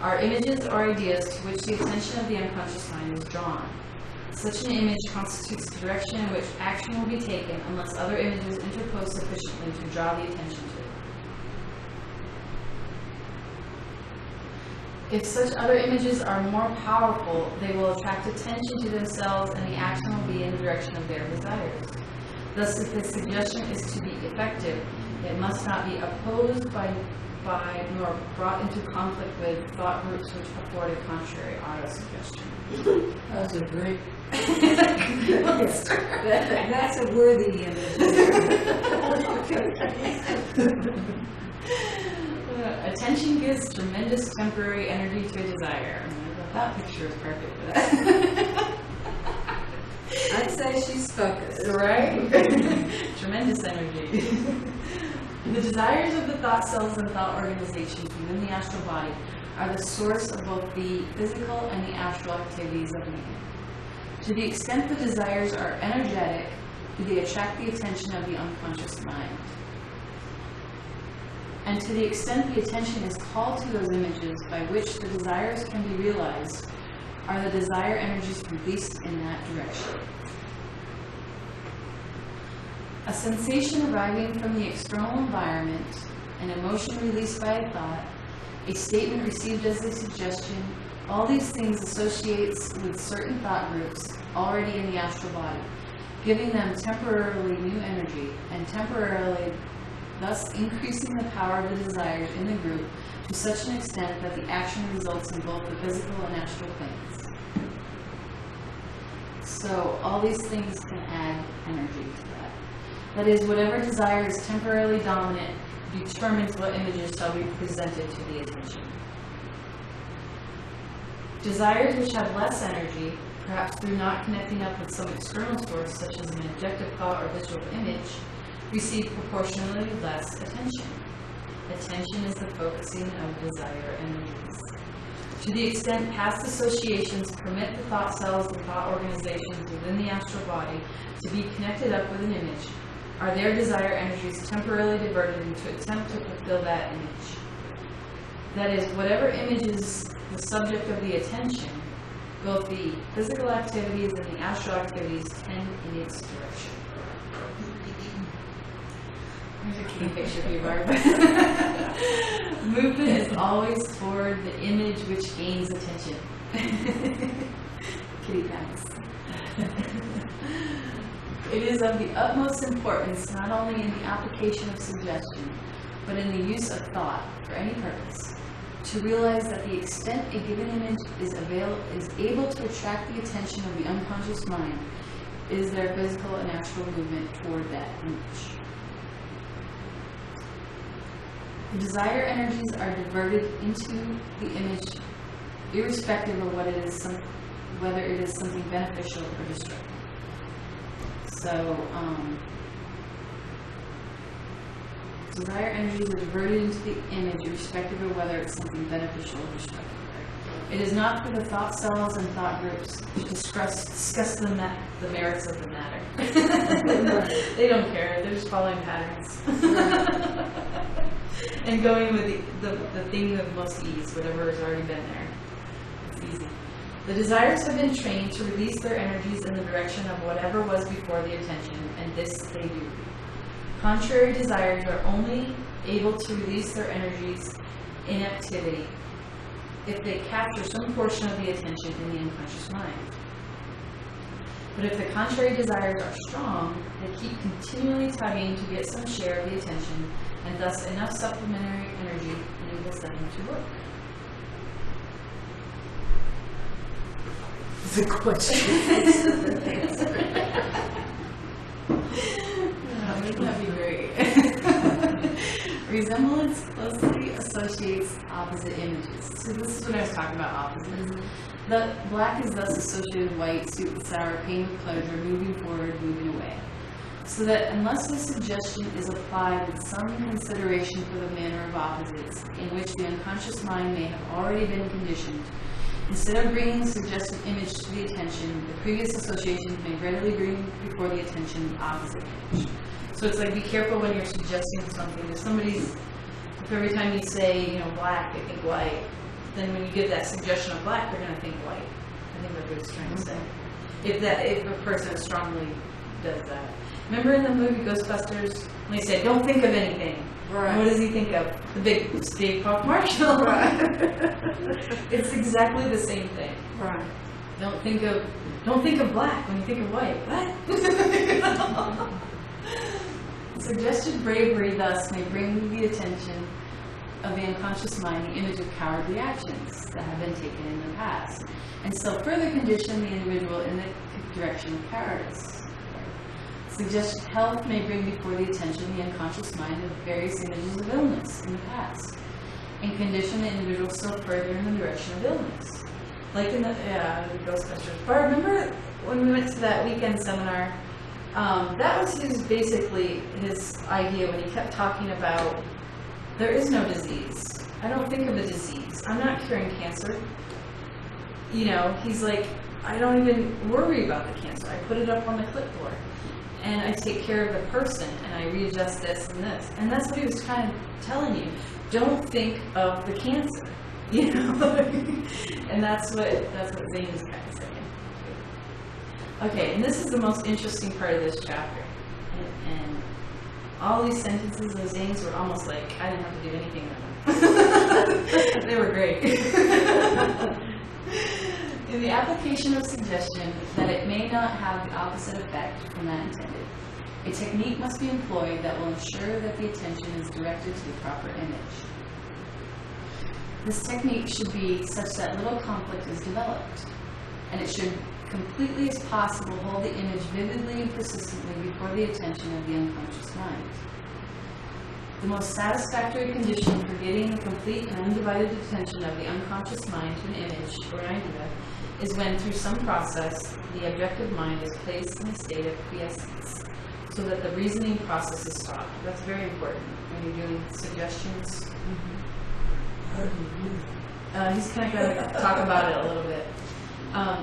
are images or ideas to which the attention of the unconscious mind is drawn. Such an image constitutes the direction in which action will be taken unless other images interpose sufficiently to draw the attention to it. If such other images are more powerful, they will attract attention to themselves and the action will be in the direction of their desires. Thus, if the suggestion is to be effective, it must not be opposed by nor brought into conflict with thought groups which afford a contrary auto-suggestion. That's a great. That's a worthy image. Attention gives tremendous temporary energy to a desire. I thought that picture is perfect for that. I'd say she's focused. Right? Tremendous energy. The desires of the thought cells and thought organizations within the astral body are the source of both the physical and the astral activities of man. To the extent the desires are energetic, do they attract the attention of the unconscious mind. And to the extent the attention is called to those images by which the desires can be realized, are the desire energies released in that direction. A sensation arriving from the external environment, an emotion released by a thought, a statement received as a suggestion, all these things associates with certain thought groups already in the astral body, giving them temporarily new energy and temporarily thus increasing the power of the desires in the group to such an extent that the action results in both the physical and astral planes. So all these things can add energy to that. That is, whatever desire is temporarily dominant determines what images shall be presented to the attention. Desires which have less energy, perhaps through not connecting up with some external source such as an objective thought or visual image, receive proportionally less attention. Attention is the focusing of desire energies. To the extent past associations permit the thought cells and thought organizations within the astral body to be connected up with an image, are their desire energies temporarily diverted into attempt to fulfill that image. That is, whatever image is the subject of the attention, both the physical activities and the astral activities tend in its direction. Here's a key picture for you, Barb. Movement is always toward the image which gains attention. Kitty pants. It is of the utmost importance not only in the application of suggestion, but in the use of thought for any purpose, to realize that the extent a given image is able to attract the attention of the unconscious mind is their physical and natural movement toward that image. The desire energies are diverted into the image irrespective of whether it is something beneficial or destructive. So, desire energies are diverted into the image irrespective of whether it's something beneficial or destructive. It is not for the thought cells and thought groups to discuss the merits of the matter. They don't care. They're just following patterns. And going with the thing of most ease, whatever has already been there. It's easy. The desires have been trained to release their energies in the direction of whatever was before the attention, and this they do. Contrary desires are only able to release their energies in activity if they capture some portion of the attention in the unconscious mind. But if the contrary desires are strong, they keep continually tugging to get some share of the attention, and thus enough supplementary energy enables them to work. The question. Wouldn't that be great? Resemblance closely associates opposite images. So this is what I was talking about, opposites. The black is thus associated with white, sweet with sour, pain with pleasure, moving forward, moving away. So that unless the suggestion is applied with some consideration for the manner of opposites, in which the unconscious mind may have already been conditioned, instead of bringing the suggested image to the attention, the previous associations may readily bring before the attention the opposite image. So it's like, be careful when you're suggesting something. If every time you say, black, they think white, then when you give that suggestion of black, they're going to think white. I think that's what it's trying to say. If a person strongly does that. Remember in the movie Ghostbusters, when they said, don't think of anything. Right. And what does he think of? The big Stay Puft Marshall. Right. It's exactly the same thing. Right. Don't think of black when you think of white. What? Suggested bravery thus may bring the attention of the unconscious mind the image of cowardly actions that have been taken in the past, and so further condition the individual in the direction of cowardice. Suggested health may bring before the attention the unconscious mind of various images of illness in the past, and condition the individual still further in the direction of illness. Like in the Ghostbusters. But remember when we went to that weekend seminar, that was basically his idea when he kept talking about there is no disease. I don't think of a disease. I'm not curing cancer. He's like, I don't even worry about the cancer. I put it up on the clipboard. And I take care of the person, and I readjust this and this. And that's what he was kind of telling you. Don't think of the cancer. And that's what Zane is kind of saying. Okay, and this is the most interesting part of this chapter. And all these sentences of Zane's were almost like I didn't have to do anything with them. They were great. In the application of suggestion, that it may not have the opposite effect from that intended, a technique must be employed that will ensure that the attention is directed to the proper image. This technique should be such that little conflict is developed, and it should completely as possible hold the image vividly and persistently before the attention of the unconscious mind. The most satisfactory condition for getting the complete and undivided attention of the unconscious mind to an image or an idea is when, through some process, the objective mind is placed in a state of quiescence, so that the reasoning process is stopped. That's very important when you're doing suggestions. He's kind of going to talk about it a little bit.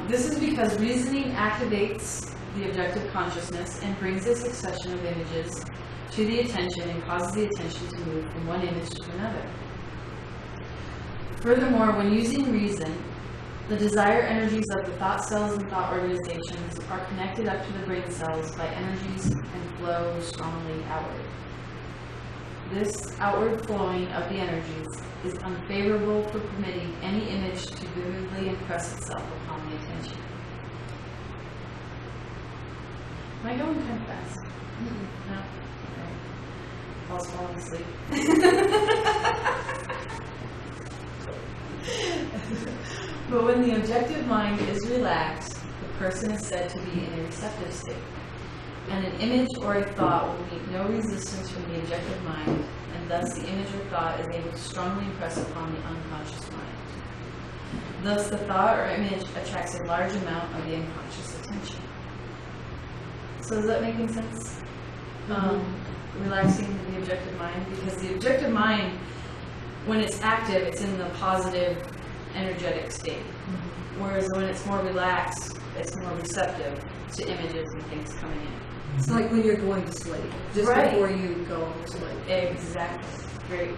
This is because reasoning activates the objective consciousness and brings a succession of images to the attention and causes the attention to move from one image to another. Furthermore, when using reason, the desire energies of the thought cells and thought organizations are connected up to the brain cells by energies and flow strongly outward. This outward flowing of the energies is unfavorable for permitting any image to vividly impress itself upon the attention. Am I going kind of fast? No? Okay. Paul's falling asleep. But when the objective mind is relaxed, the person is said to be in a receptive state. And an image or a thought will meet no resistance from the objective mind, and thus the image or thought is able to strongly impress upon the unconscious mind. Thus the thought or image attracts a large amount of the unconscious attention. So does that make any sense? Relaxing the objective mind? Because the objective mind, when it's active, it's in the positive, energetic state. Whereas when it's more relaxed, it's more receptive to images and things coming in. It's like when you're going to sleep, just Right. before you go to sleep. Exactly. Great.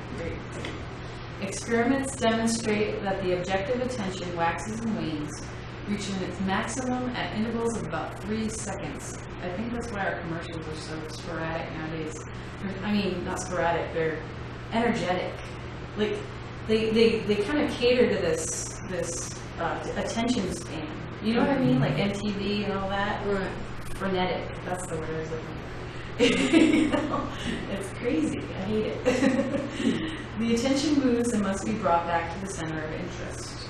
Experiments demonstrate that the objective attention waxes and wanes, reaching its maximum at intervals of about 3 seconds. I think that's why our commercials are so sporadic nowadays. I mean, not sporadic, they're energetic. Like, they kind of cater to this attention span. You know what I mean? Like MTV and all that. Right. Frenetic. That's the word I was looking for. You know? It's crazy. I hate it. The attention moves and must be brought back to the center of interest.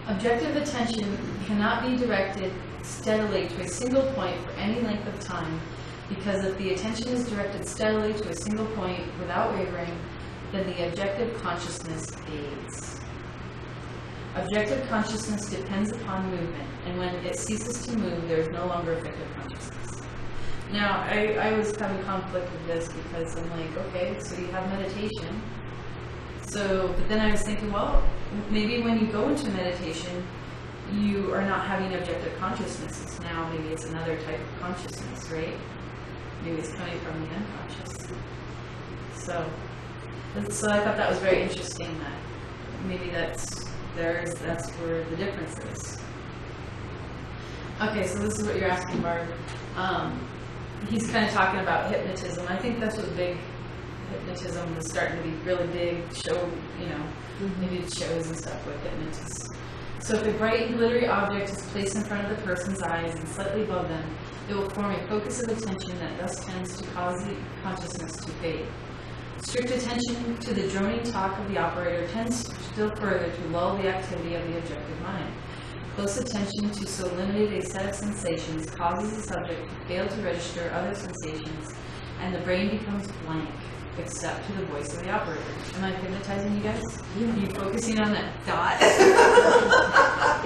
Objective attention cannot be directed steadily to a single point for any length of time, because if the attention is directed steadily to a single point without wavering, then the objective consciousness fades. Objective consciousness depends upon movement, and when it ceases to move, there is no longer effective consciousness. Now, I was having conflict with this because I'm like, okay, so you have meditation. But then I was thinking, well, maybe when you go into meditation, you are not having objective consciousness. Maybe it's another type of consciousness, right? Maybe it's coming from the unconscious. So I thought that was very interesting that maybe that's where the difference is. Okay, so this is what you're asking, Barb. He's kind of talking about hypnotism. I think that's what hypnotism was starting to be really big. They did shows and stuff with hypnotists. So if a bright glittery object is placed in front of the person's eyes and slightly above them, it will form a focus of attention that thus tends to cause the consciousness to fade. Strict attention to the droning talk of the operator tends still further to lull the activity of the objective mind. Close attention to so limited a set of sensations causes the subject to fail to register other sensations, and the brain becomes blank, except to the voice of the operator. Am I hypnotizing you guys? Yeah. Are you focusing on that dot?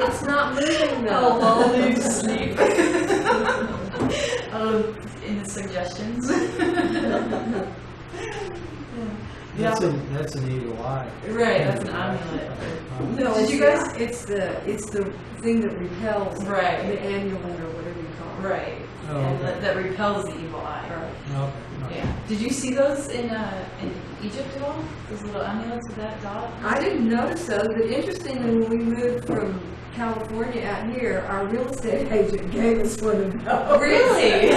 It's not moving though. I'll lull you to sleep. In the suggestions. That's an eagle eye. Right, that's an amulet. No, Did you guys? It's the thing that repels. Right. The amulet or whatever you call it. Right. Oh, And okay. that repels the evil eye. Right. Okay. Yeah. Did you see those in Egypt at all? Those little amulets with that dot? I didn't notice those, but interestingly, when we moved from California out here, our real estate agent gave us one of those. Really?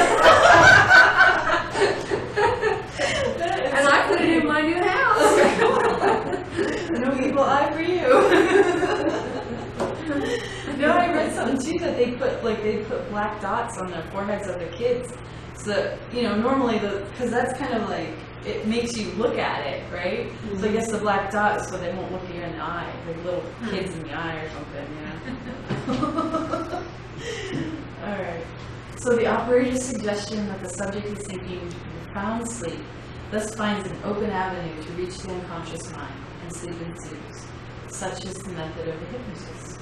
And I put it in my new house. No evil eye for you. No, I read something too that they put black dots on the foreheads of the kids. So normally because that's kind of like it makes you look at it, right? Mm-hmm. So I guess the black dot is so they won't look you in the eye, like little kids in the eye or something, All right. So the operator's suggestion that the subject is sinking into profound sleep thus finds an open avenue to reach the unconscious mind, and sleep ensues. Such is the method of the hypnotist.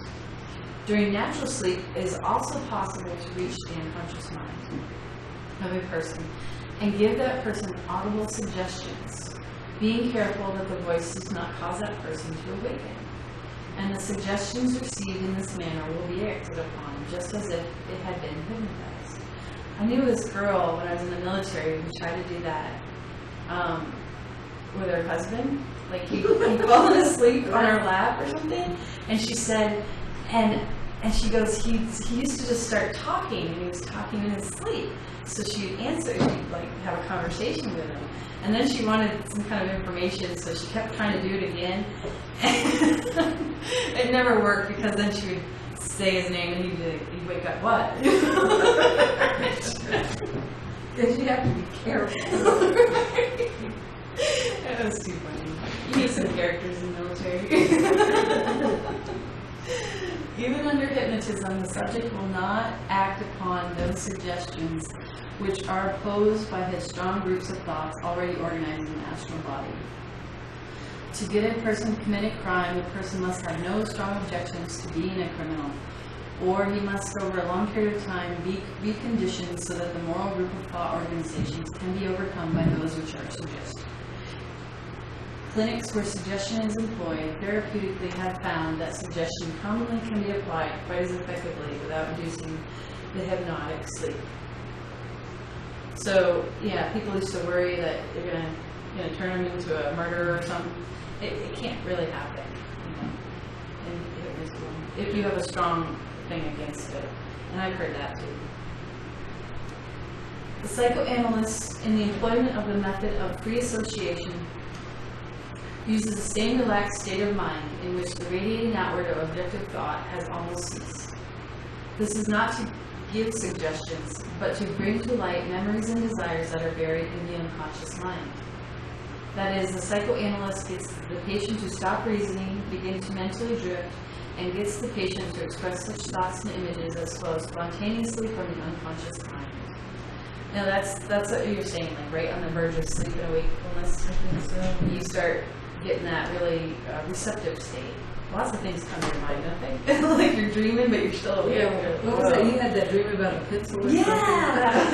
During natural sleep, it is also possible to reach the unconscious mind of a person and give that person audible suggestions, being careful that the voice does not cause that person to awaken. And the suggestions received in this manner will be acted upon just as if it had been hypnotized. I knew this girl when I was in the military who tried to do that with her husband. Like he'd fallen asleep on her lap or something, and she said, and And she goes, he used to just start talking, and he was talking in his sleep. So she'd answer, she'd like have a conversation with him. And then she wanted some kind of information, so she kept trying to do it again. It never worked, because then she would say his name and he'd wake up, what? Because you have to be careful. That was too funny. You need some characters in the military. Even under hypnotism, the subject will not act upon those suggestions which are opposed by his strong groups of thoughts already organized in the astral body. To get a person to commit a crime, the person must have no strong objections to being a criminal, or he must, over a long period of time, be conditioned so that the moral group of thought organizations can be overcome by those which are suggested. Clinics where suggestion is employed therapeutically have found that suggestion commonly can be applied quite as effectively without inducing the hypnotic sleep. So, yeah, people used to worry that you're going to turn them into a murderer or something. It can't really happen, if you have a strong thing against it. And I've heard that too. The psychoanalyst, in the employment of the method of free association, uses the same relaxed state of mind in which the radiating outward of objective thought has almost ceased. This is not to give suggestions, but to bring to light memories and desires that are buried in the unconscious mind. That is, the psychoanalyst gets the patient to stop reasoning, begin to mentally drift, and gets the patient to express such thoughts and images as flow spontaneously from the unconscious mind. Now that's what you're saying, like right on the verge of sleep and wakefulness. You start getting that really receptive state. Lots of things come to your mind, don't they? Like you're dreaming, but you're still awake. Yeah. What was that? You had that dream about a pencil or something? Yeah!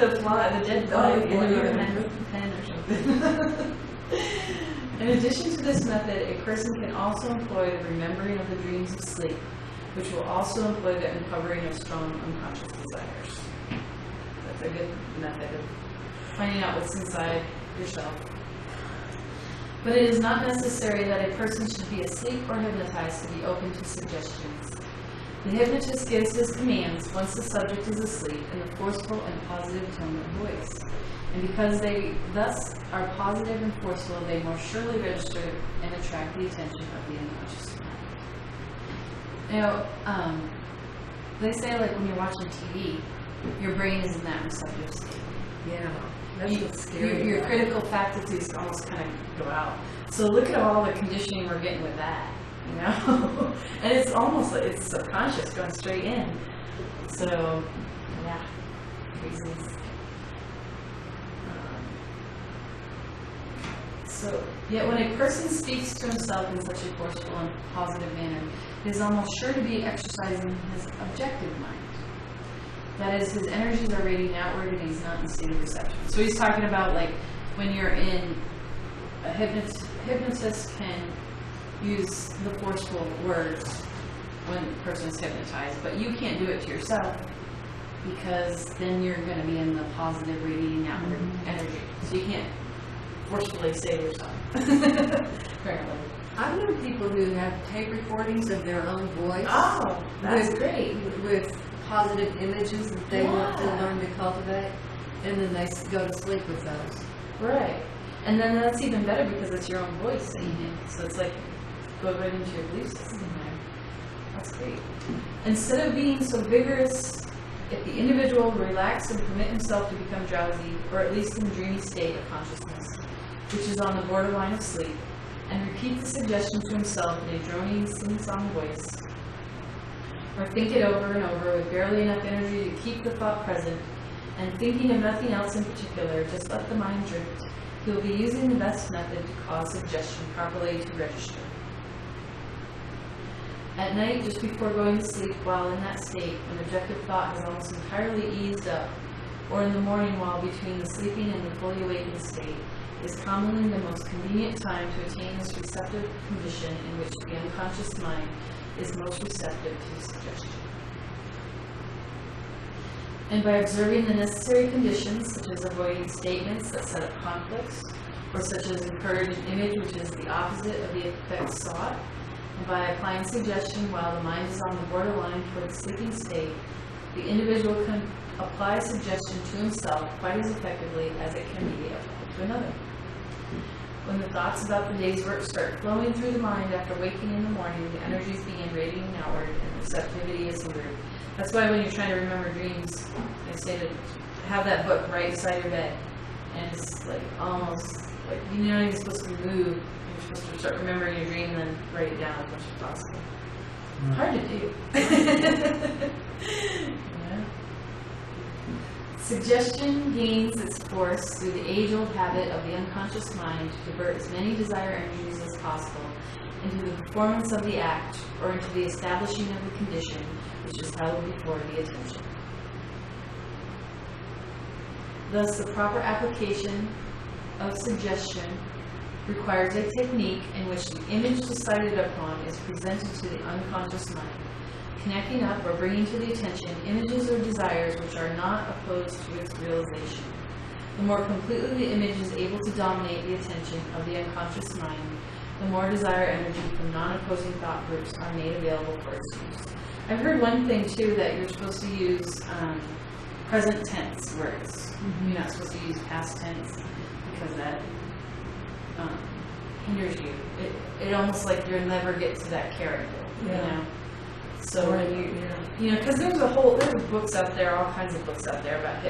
The dead fly at the end of your pen or something. In addition to this method, a person can also employ the remembering of the dreams of sleep, which will also employ the uncovering of strong unconscious desires. That's a good method of finding out what's inside yourself. But it is not necessary that a person should be asleep or hypnotized to be open to suggestions. The hypnotist gives his commands once the subject is asleep in a forceful and positive tone of voice. And because they thus are positive and forceful, they more surely register and attract the attention of the unconscious mind. Now, they say like when you're watching TV, your brain is in that receptive state. Yeah. That's what's scary. Your critical faculties almost kind of go out. So look at all the conditioning we're getting with that, you know? And it's almost like it's subconscious going straight in. So, yeah, reasons. So, yet when a person speaks to himself in such a forceful and positive manner, he is almost sure to be exercising his objective mind. That is, his energies are radiating outward and he's not in a state of reception. So he's talking about like when you're in a hypnotist can use the forceful words when the person is hypnotized, but you can't do it to yourself because then you're going to be in the positive radiating outward energy. So you can't forcefully say yourself. Apparently. I've known people who have tape recordings of their own voice. Oh, that's great. With positive images that they want to learn to cultivate, and then they go to sleep with those. Right. And then that's even better because it's your own voice saying it. So it's like go right into your belief system there. That's great. Instead of being so vigorous, if the individual will relax and permit himself to become drowsy, or at least in a dreamy state of consciousness, which is on the borderline of sleep, and repeat the suggestion to himself in a droning, sing-song voice, or think it over and over with barely enough energy to keep the thought present, and thinking of nothing else in particular, just let the mind drift, he will be using the best method to cause suggestion properly to register. At night, just before going to sleep, while in that state, when objective thought has almost entirely eased up, or in the morning while between the sleeping and the fully awakened state, is commonly the most convenient time to attain this receptive condition in which the unconscious mind is most receptive to suggestion. And by observing the necessary conditions, such as avoiding statements that set up conflicts, or such as encourage an image which is the opposite of the effect sought, By applying suggestion while the mind is on the borderline toward the sleeping state, the individual can apply suggestion to himself quite as effectively as it can be applied to another. When the thoughts about the day's work start flowing through the mind after waking in the morning, the energies begin radiating outward and receptivity is hindered. That's why when you're trying to remember dreams, they say to have that book right beside your bed. And it's like almost like you're not even supposed to move. You're supposed to start remembering your dream and then write it down as much as possible. Hard to do. Yeah. Suggestion gains its force through the age-old habit of the unconscious mind to divert as many desire energies as possible into the performance of the act or into the establishing of the condition which is held before the attention. Thus, the proper application of suggestion requires a technique in which the image decided upon is presented to the unconscious mind, connecting up or bringing to the attention images or desires which are not opposed to its realization. The more completely the image is able to dominate the attention of the unconscious mind, the more desire energy from non-opposing thought groups are made available for its use. I've heard one thing too, that you're supposed to use present tense words. You're not supposed to use past tense because that hinders you. It almost like you'll never get to that character, you know. So when you know, because there's books out there, all kinds of books out there about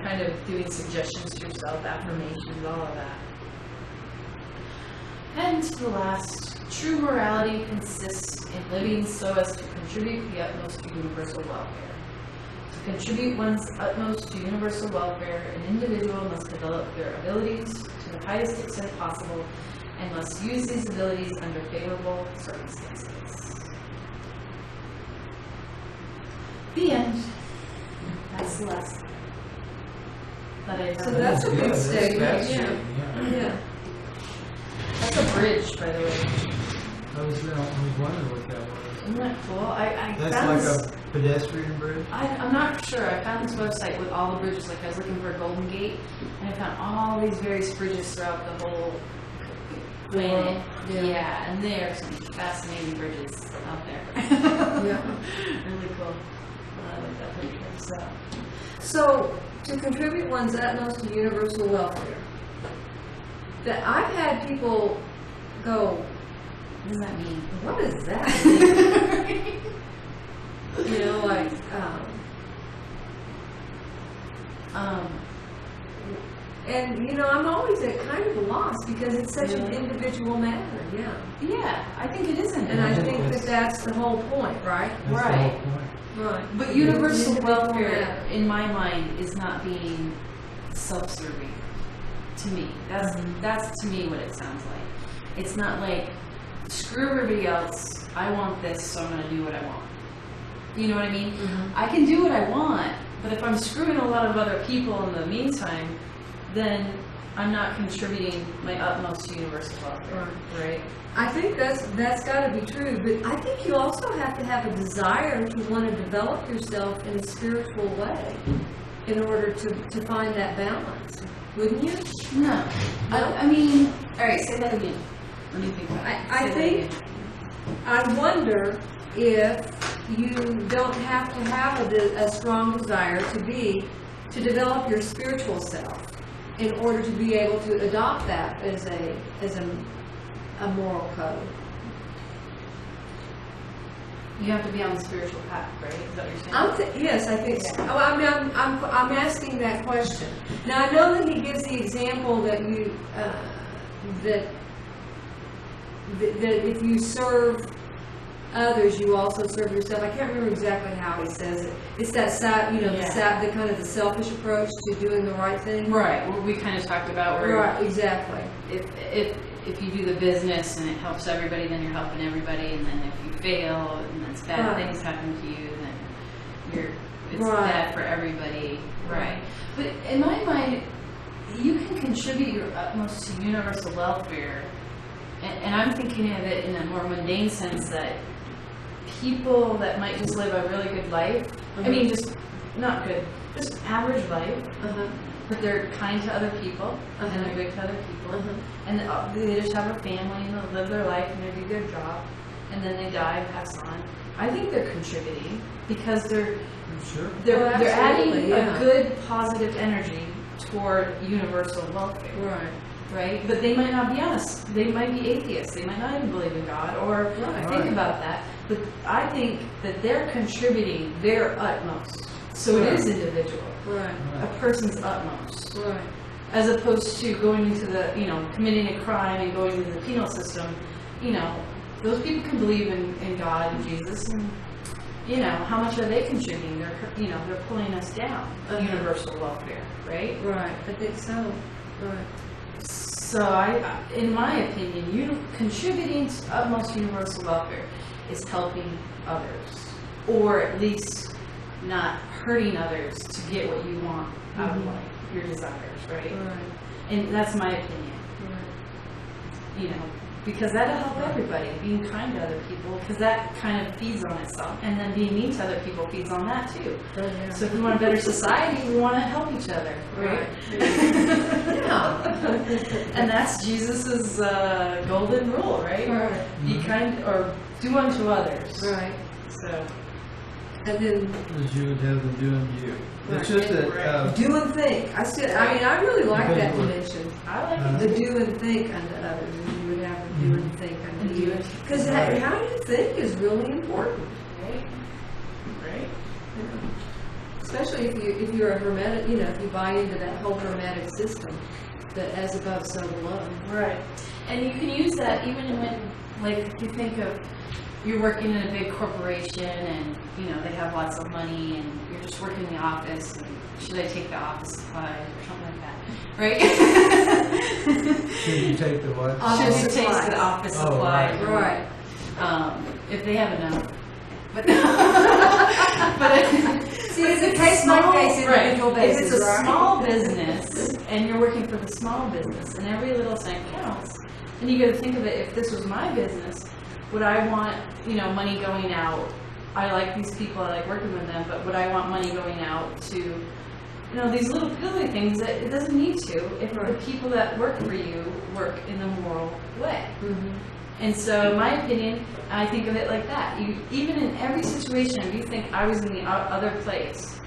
kind of doing suggestions to yourself, affirmations, all of that. And to the last, true morality consists in living so as to contribute the utmost to universal welfare. To contribute one's utmost to universal welfare, an individual must develop their abilities to the highest extent possible and must use these abilities under favorable circumstances. The end. That's the last that I have. So that's a big statement. Yeah. That's a bridge, by the way. I was wondering what that was. Isn't that cool? I That's found like this, a pedestrian bridge? I'm not sure. I found this website with all the bridges. Like I was looking for a Golden Gate, and I found all these various bridges throughout the whole planet. Yeah, and there are some fascinating bridges out there. Yeah. Really cool. I like that picture. So, to contribute one's utmost to universal welfare, that I've had people go, What does that mean? what does that mean? Like, and I'm always at kind of a loss because it's such an individual matter, Yeah, I think it isn't. And I think that's the whole point, right? That's the whole point. Right. But universal Individual welfare, matter. in my mind, is not being self-serving. To me, that's to me what it sounds like. It's not like screw everybody else. I want this, so I'm going to do what I want. You know what I mean? Mm-hmm. I can do what I want, but if I'm screwing a lot of other people in the meantime, then I'm not contributing my utmost to universal welfare. Right? I think that's got to be true, but I think you also have to have a desire to want to develop yourself in a spiritual way in order to find that balance, wouldn't you? No. I mean, all right, say that again. Let me think about it. I wonder if you don't have to have a strong desire to develop your spiritual self in order to be able to adopt that as a moral code. You have to be on the spiritual path, right? Is that what you're saying? Yes, I think so. Oh, I mean, I'm asking that question. Now, I know that he gives the example that you that if you serve others, you also serve yourself. I can't remember exactly how he says it. It's that the kind of the selfish approach to doing the right thing. Right. What we kind of talked about. Where Right. Exactly. If you do the business and it helps everybody, then you're helping everybody. And then if you fail and then bad things happen to you, then it's bad for everybody. Right. But in my mind, you can contribute your utmost to universal welfare. And I'm thinking of it in a more mundane sense, that people that might just live a really good life, I mean, just not good, just average life, but they're kind to other people, and they're good to other people, and they just have a family, and they live their life, and they do their job. and then they die and pass on, I think they're contributing because they're Sure. adding absolutely, yeah. a good positive energy toward universal welfare. Right. Right? But they might not be honest. They might be atheists. They might not even believe in God or Right. think about that. But I think that they're contributing their utmost. So it is individual. Right. A person's utmost. Right. As opposed to going into the, committing a crime and going into the penal system. Those people can believe in God and Jesus and, how much are they contributing? They're pulling us down. Universal welfare, right? Right. I think so. Right. So in my opinion, contributing to utmost universal welfare is helping others, or at least not hurting others to get what you want out of life, your desires, right? Right. And that's my opinion. Right. Because that'll help everybody, being kind to other people, because that kind of feeds on itself, and then being mean to other people feeds on that too. Oh, yeah. So if we want a better society, we want to help each other, right? Yeah. And that's Jesus's golden rule, right? Right. Be kind, or do unto others. Right. So And then As you would have them doing to you. It's Right. just that, do and think. I really like that dimension. I like it. The do and think unto others, and you would have them do and think And unto do you. and Because how you think is really important. Right. Right. Especially if you're a hermetic, if you buy into that whole hermetic system, that as above, so below. Right. And you can use that even when, if you think of, you're working in a big corporation and, they have lots of money and you're just working in the office and should I take the office supply or something like that, right? should you take the what? Office Should you take supplies. the office Oh, supply? Right. If they have enough. But, See, it's a case-by-case individual basis, if it's a right? small business and you're working for the small business and every little cent counts, then you got to think of it, if this was my business, would I want, money going out? I like these people, I like working with them, but would I want money going out to, these little piddly things that it doesn't need to if the people that work for you work in the moral way. Mm-hmm. And so, in my opinion, I think of it like that. Even in every situation, if you think I was in the other place,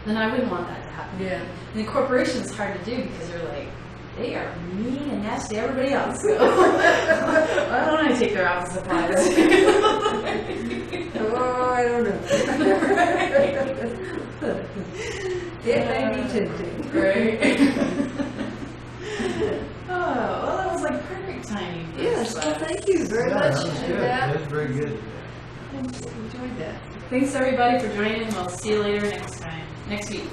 then I wouldn't want that to happen. Yeah. And in corporations, it's hard to do because they're like, they are mean and nasty to everybody else. So why don't I take their office supplies? Oh, I don't know. It may be tempting. Right? Oh, well, that was like perfect timing. for Yes, this well, class. thank you very much. That was good. Yvette. That was very good. Enjoyed that. Thanks everybody for joining. We'll see you later next week.